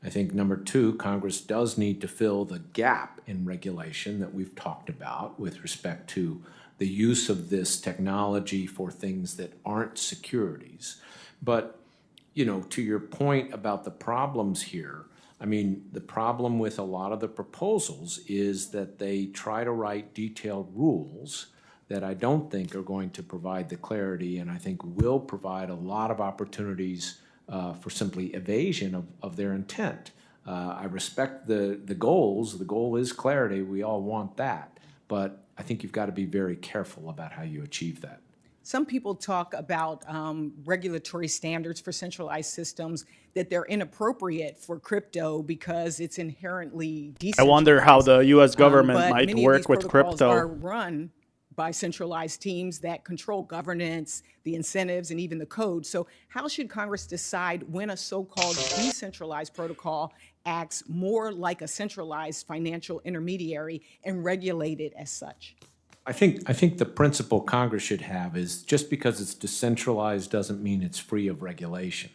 I think number two, Congress does need to fill the gap in regulation that we've talked about with respect to the use of this technology for things that aren't securities. But, you know, to your point about the problems here, I mean, the problem with a lot of the proposals is that they try to write detailed rules that I don't think are going to provide the clarity, and I think will provide a lot of opportunities for simply evasion of their intent. I respect the goals. The goal is clarity. We all want that. But I think you've got to be very careful about how you achieve that. Some people talk about regulatory standards for centralized systems, that they're inappropriate for crypto because it's inherently I decentralized. wonder how the U.S. government But might many of work these with protocols crypto. are run by centralized teams that control governance, the incentives, and even the code. So how should Congress decide when a so-called decentralized protocol acts more like a centralized financial intermediary and regulate it as such? I think the principle Congress should have is just because it's decentralized doesn't mean it's free of regulation.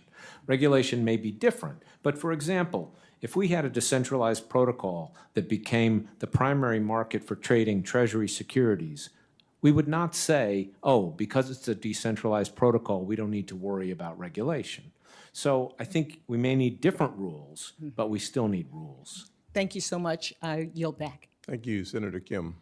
Regulation may be different, but for example, if we had a decentralized protocol that became the primary market for trading Treasury securities, we would not say, oh, because it's a decentralized protocol, we don't need to worry about regulation. So I think we may need different rules, but we still need rules. Thank you so much. I yield back. Thank you, Senator Kim.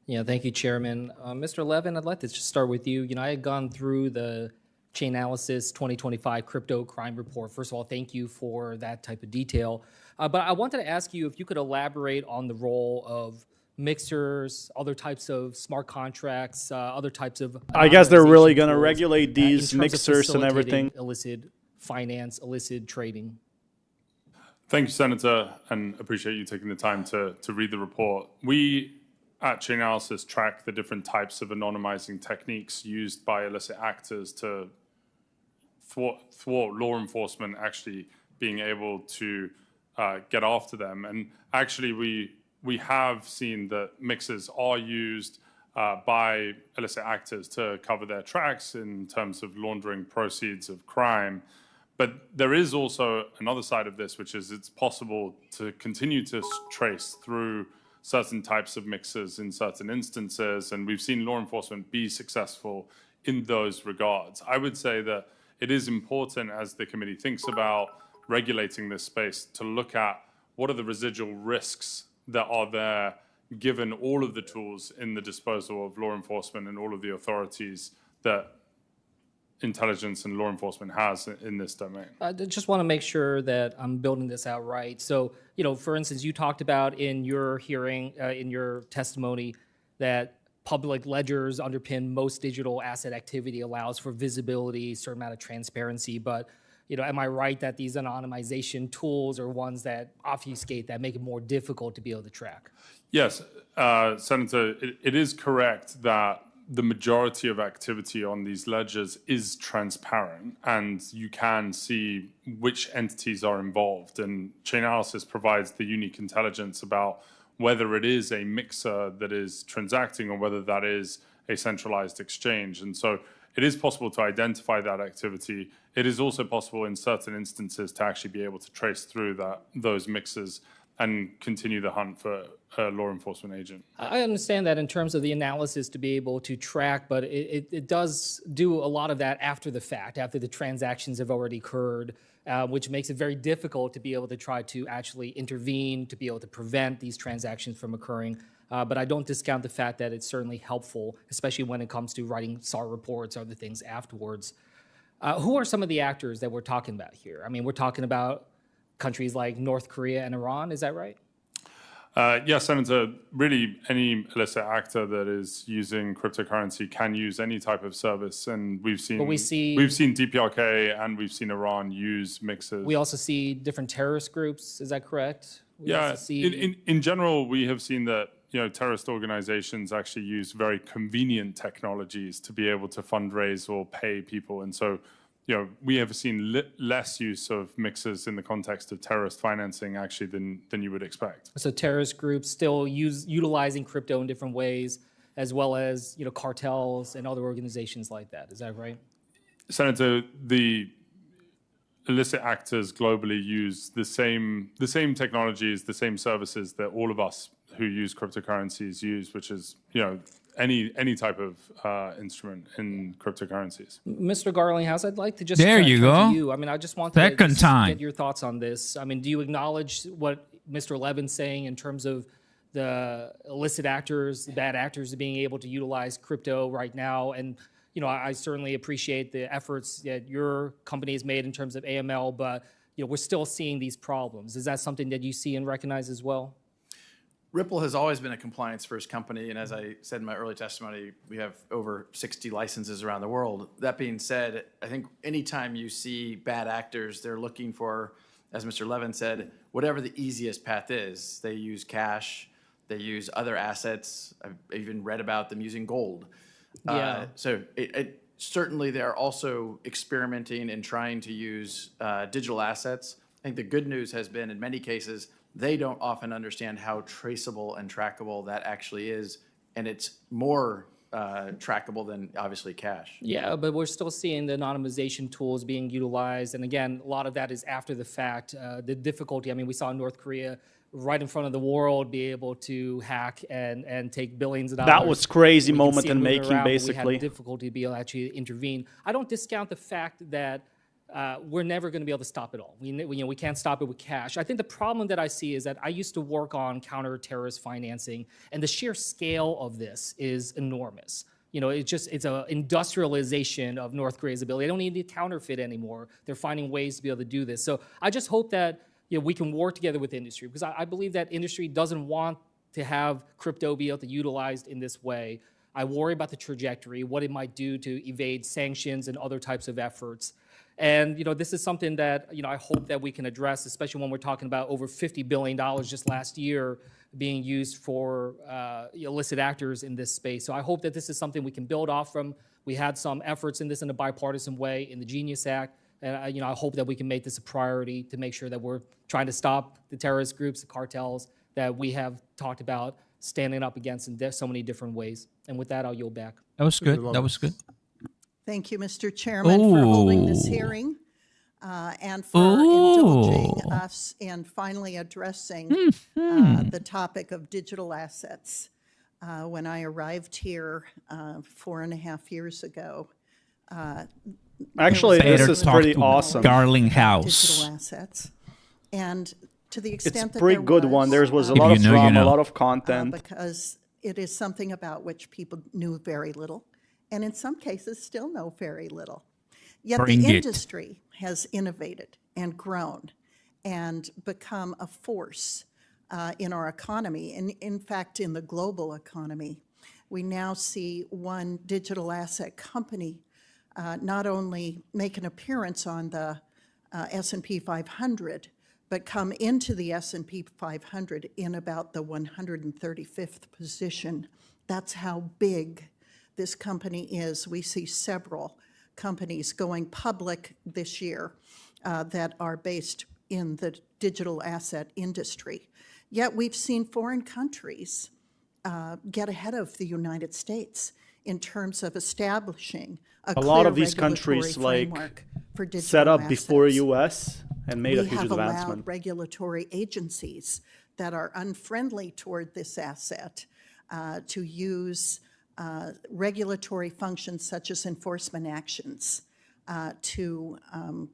Yeah, thank you, Chairman. Mr. Levin, I'd like to just start with you. You know, I had gone through the Chainalysis 2025 Crypto Crime Report. First of all, thank you for that type of detail. But I wanted to ask you if you could elaborate on the role of mixers, other types of smart contracts, other types of. I guess they're really anonymization going to tools, regulate in these terms of mixers and everything. facilitating illicit finance, illicit trading. Thank you, Senator, and appreciate you taking the time to read the report. We at Chainalysis track the different types of anonymizing techniques used by illicit actors to thwart law enforcement actually being able to get after them. And actually, we have seen that mixers are used by illicit actors to cover their tracks in terms of laundering proceeds of crime. But there is also another side of this, which is it's possible to continue to trace through certain types of mixers in certain instances, and we've seen law enforcement be successful in those regards. I would say that it is important, as the committee thinks about regulating this space, to look at what are the residual risks that are there, given all of the tools in the disposal of law enforcement and all of the authorities that intelligence and law enforcement has in this domain. I just want to make sure that I'm building this out right. So, for instance, you talked about in your hearing, in your testimony, that public ledgers underpin most digital asset activity, allows for visibility, certain amount of transparency. But, am I right that these anonymization tools are ones that obfuscate, that make it more difficult to be able to track? Yes, Senator, it is correct that the majority of activity on these ledgers is transparent, and you can see which entities are involved. And Chainalysis provides the unique intelligence about whether it is a mixer that is transacting or whether that is a centralized exchange. And so it is possible to identify that activity. It is also possible in certain instances to actually be able to trace through those mixers and continue the hunt for a law enforcement agent. I understand that in terms of the analysis to be able to track, but it does do a lot of that after the fact, after the transactions have already occurred, which makes it very difficult to be able to try to actually intervene, to be able to prevent these transactions from occurring. But I don't discount the fact that it's certainly helpful, especially when it comes to writing SAR reports or other things afterwards. Who are some of the actors that we're talking about here? I mean, we're talking about countries like North Korea and Iran, is that right? Yes, Senator, really any illicit actor that is using cryptocurrency can use any type of service, and we've seen DPRK and we've seen Iran use mixers. We also see different terrorist groups, is that correct? In general, we have seen that terrorist organizations actually use very convenient technologies to be able to fundraise or pay people, and so we have seen less use of mixers in the context of terrorist financing actually than you would expect. So terrorist groups still utilizing crypto in different ways, as well as cartels and other organizations like that. Is that right? Senator, the illicit actors globally use the same technologies, the same services that all of us who use cryptocurrencies use, which is any type of instrument in cryptocurrencies. Mr. Garlinghouse, I'd like to just there you turn go. to you. I mean, I just want to get your thoughts on this. I mean, do you acknowledge what Mr. Levin's saying in terms of the illicit actors, the bad actors being able to utilize crypto right now? And I certainly appreciate the efforts that your company has made in terms of AML, but we're still seeing these problems. Is that something that you see and recognize as well? Ripple has always been a compliance-first company, and as I said in my early testimony, we have over 60 licenses around the world. That being said, I think anytime you see bad actors, they're looking for, as Mr. Levin said, whatever the easiest path is. They use cash, they use other assets. I've even read about them using gold. So certainly they're also experimenting and trying to use digital assets. I think the good news has been, in many cases, they don't often understand how traceable and trackable that actually is, and it's more trackable than obviously cash. Yeah, but we're still seeing the anonymization tools being utilized, and again, a lot of that is after the fact. The difficulty, I mean, we saw North Korea right in front of the world be able to hack and take billions of dollars. That was crazy moment in making, basically. We had difficulty to be able to actually intervene. I don't discount the fact that we're never going to be able to stop it all. We can't stop it with cash. I think the problem that I see is that I used to work on counter-terrorist financing, and the sheer scale of this is enormous. It's an industrialization of North Korea's ability. They don't need to counterfeit anymore. They're finding ways to be able to do this. So I just hope that we can work together with industry, because I believe that industry doesn't want to have crypto be able to utilized in this way. I worry about the trajectory, what it might do to evade sanctions and other types of efforts. And this is something that I hope that we can address, especially when we're talking about over $50 billion just last year being used for illicit actors in this space. So I hope that this is something we can build off from. We had some efforts in this in a bipartisan way in the Genius Act, and I hope that we can make this a priority to make sure that we're trying to stop the terrorist groups, the cartels that we have talked about standing up against in so many different ways. And with that, I'll yield back. That was good. That was good. Thank you, Mr. Chairman, for holding this hearing and for indulging us in finally addressing the topic of digital assets. When I arrived here 4.5 years ago, actually, this is pretty awesome. Garlinghouse. Digital assets, and to the extent It's that a pretty there good one. There was a lot of drama, a lot of content. because it is something about which people knew very little, and in some cases still know very little. Yet Bring the it. industry has innovated and grown and become a force in our economy, and in fact, in the global economy. We now see one digital asset company not only make an appearance on the S&P 500, but come into the S&P 500 in about the 135th position. That's how big this company is. We see several companies going public this year that are based in the digital asset industry. Yet we've seen foreign countries get ahead of the United States in terms of establishing a lot clear of these countries framework for digital set up before assets. U.S. and made a huge We have advancement. allowed regulatory agencies that are unfriendly toward this asset to use regulatory functions such as enforcement actions to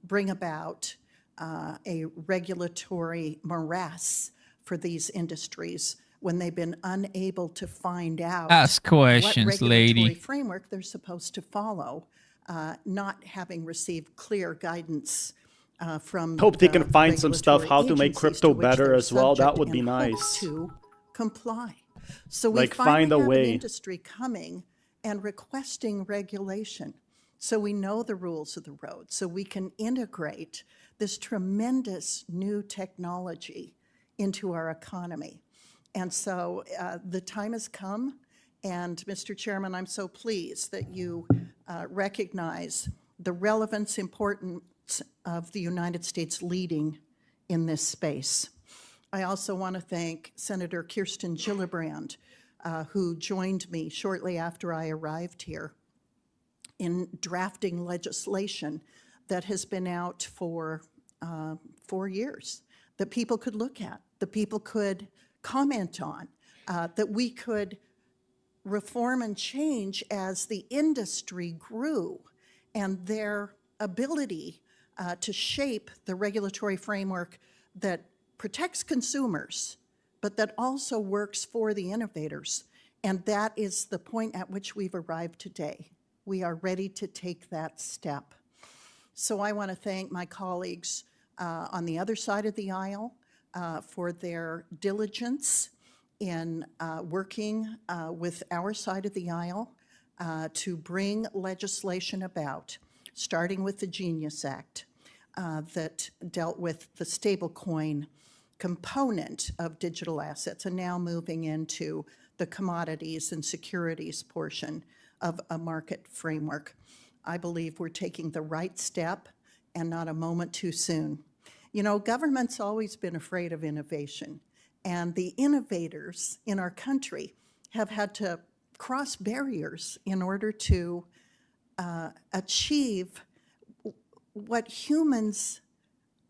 bring about a regulatory morass for these industries when they've been unable to find out Ask questions, what regulatory lady. framework they're supposed to follow, not having received clear guidance from Hope they the can find some stuff regulatory how to make agencies crypto to which better they're as well. That subject would be and hope nice. to comply. So we Like, finally find a have way. an industry coming and requesting regulation, so we know the rules of the road, so we can integrate this tremendous new technology into our economy. And so the time has come, and Mr. Chairman, I'm so pleased that you recognize the relevance, importance of the United States leading in this space. I also want to thank Senator Kirsten Gillibrand, who joined me shortly after I arrived here in drafting legislation that has been out for 4 years, that people could look at, that people could comment on, that we could reform and change as the industry grew, and their ability to shape the regulatory framework that protects consumers, but that also works for the innovators. And that is the point at which we've arrived today. We are ready to take that step. So I want to thank my colleagues on the other side of the aisle for their diligence in working with our side of the aisle to bring legislation about, starting with the Genius Act that dealt with the stablecoin component of digital assets, and now moving into the commodities and securities portion of a market framework. I believe we're taking the right step and not a moment too soon. You know, government's always been afraid of innovation, and the innovators in our country have had to cross barriers in order to achieve what humans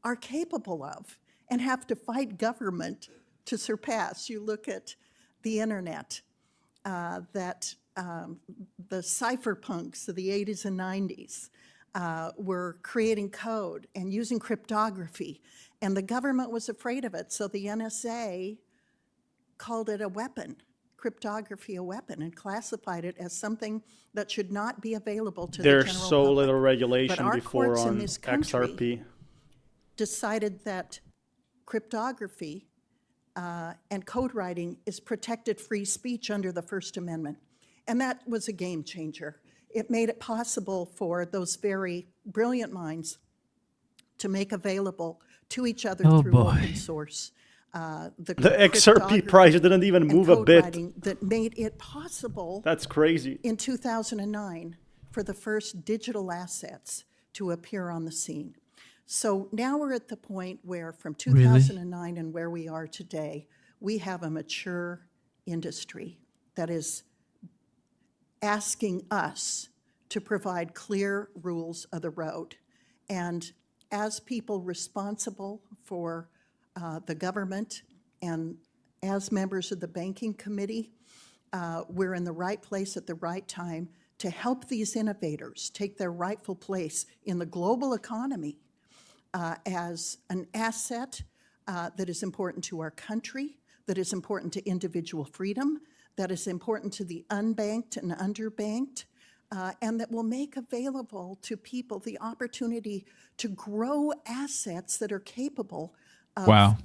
are capable of and have to fight government to surpass. You look at the internet, that the cypherpunks of the 80s and 90s were creating code and using cryptography, and the government was afraid of it, so the NSA called it a weapon, cryptography a weapon, and classified it as something that should not be available to the general There's public. so little regulation But our before courts in on this country XRP. decided that cryptography and code writing is protected free speech under the First Amendment. And that was a game changer. It made it possible for those very brilliant minds to make available to each other through open source The XRP price didn't even move a bit. that made it possible. That's crazy. In 2009, for the first digital assets to appear on the scene. So now we're at the point where, from 2009 and where we are today, we have a mature industry that is asking us to provide clear rules of the road. And as people responsible for the government and as members of the banking committee, we're in the right place at the right time to help these innovators take their rightful place in the global economy as an asset that is important to our country, that is important to individual freedom, that is important to the unbanked and underbanked, and that will make available to people the opportunity to grow assets that are capable of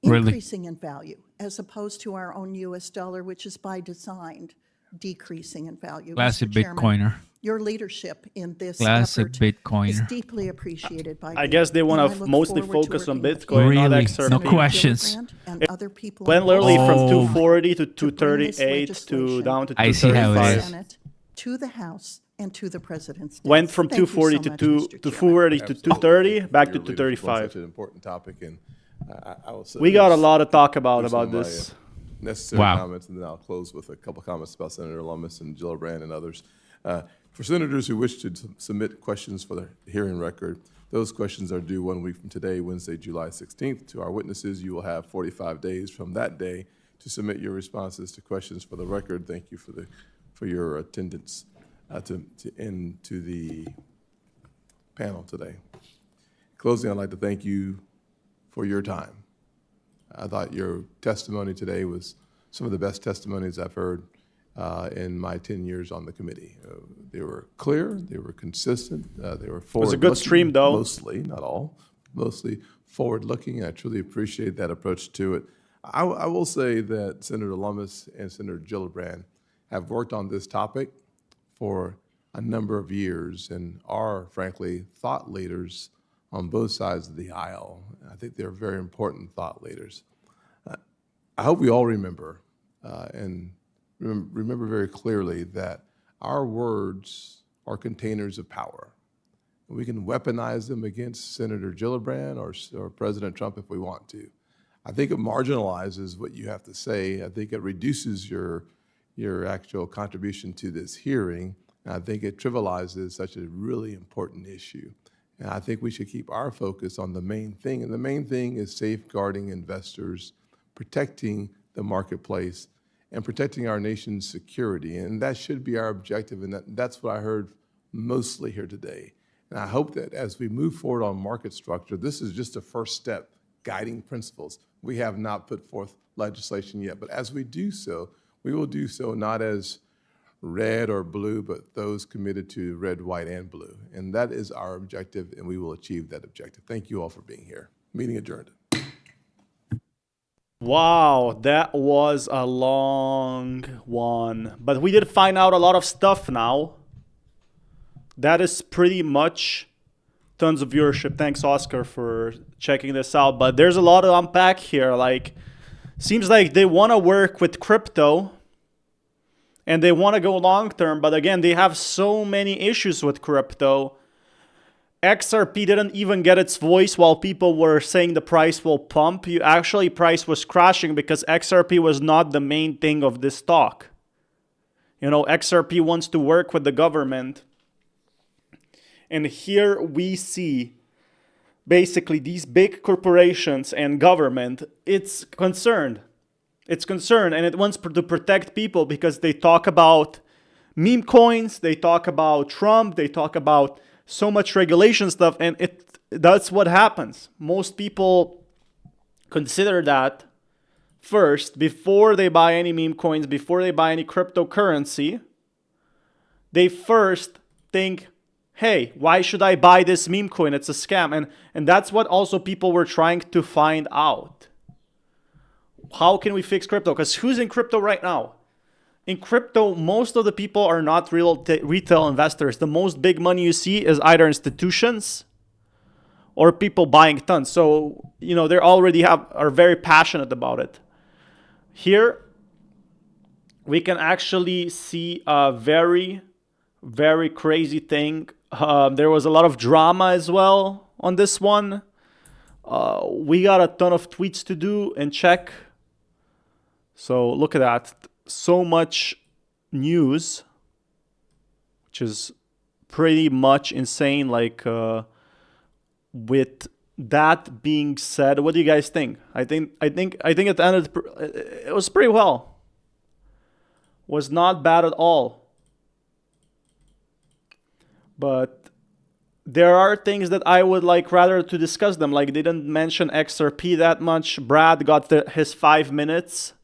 increasing in value, as opposed to our own U.S. dollar, which is by design decreasing in value. Classic Mr. Chairman, Bitcoiner. your leadership in this Classic effort Bitcoiner. is deeply appreciated by I guess they want and I to look mostly forward to focus on working with Bitcoin, Really? not XRP. No questions. and other people Went in literally from Oh. 240 to to bring this 238 to legislation down to I see how it 235. is. Senate, to the House, and to the President's desk. Went from Thank you 240 so to much, two Mr. to Chairman. 240 to 230, back to Your leadership on 235. Such an important topic, and I will say We got a this lot to talk through about some of my, this. necessary Wow. comments, and then I'll close with a couple comments about Senator Lummis and Gillibrand and others. For senators who wish to submit questions for the hearing record, those questions are due 1 week from today, Wednesday, July 16th. To our witnesses, you will have 45 days from that day to submit your responses to questions for the record. Thank you for your attendance to the panel today. In closing, I'd like to thank you for your time. I thought your testimony today was some of the best testimonies I've heard in my 10 years on the committee. They were clear, they were consistent, they were forward-looking. It was a good stream, though. Mostly, not all, mostly forward-looking. I truly appreciate that approach to it. I will say that Senator Lummis and Senator Gillibrand have worked on this topic for a number of years and are, frankly, thought leaders on both sides of the aisle. I think they're very important thought leaders. I hope we all remember and remember very clearly that our words are containers of power. We can weaponize them against Senator Gillibrand or President Trump if we want to. I think it marginalizes what you have to say. I think it reduces your actual contribution to this hearing. And I think it trivializes such a really important issue. And I think we should keep our focus on the main thing. And the main thing is safeguarding investors, protecting the marketplace, and protecting our nation's security. And that should be our objective. And that's what I heard mostly here today. And I hope that as we move forward on market structure, this is just a first step, guiding principles. We have not put forth legislation yet, but as we do so, we will do so not as red or blue, but those committed to red, white, and blue. And that is our objective, and we will achieve that objective. Thank you all for being here. Meeting adjourned. Wow, that was a long one. But we did find out a lot of stuff now. That is pretty much tons of viewership. Thanks, Oscar, for checking this out. But there's a lot to unpack here. Like, seems like they want to work with crypto and they want to go long term. But again, they have so many issues with crypto. XRP didn't even get its voice while people were saying the price will pump. Actually, price was crashing because XRP was not the main thing of this talk. You know, XRP wants to work with the government. And here we see basically these big corporations and government, it's concerned. It's concerned, and it wants to protect people because they talk about meme coins, they talk about Trump, they talk about so much regulation stuff, and that's what happens. Most people consider that first before they buy any meme coins, before they buy any cryptocurrency. They first think, hey, why should I buy this meme coin? It's a scam. And that's what also people were trying to find out. how can we fix crypto? Because who's in crypto right now? In crypto, most of the people are not retail investors. The most big money you see is either institutions or people buying tons. So, you know, they already are very passionate about it. Here, we can actually see a very, very crazy thing. There was a lot of drama as well on this one. We got a ton of tweets to do and check. So look at that. So much news, which is pretty much insane. Like, with that being said, what do you guys think? I think at the end of it was pretty well. Was not bad at all. But there are things that I would like rather to discuss them. Like, they didn't mention XRP that much. Brad got his 5 minutes.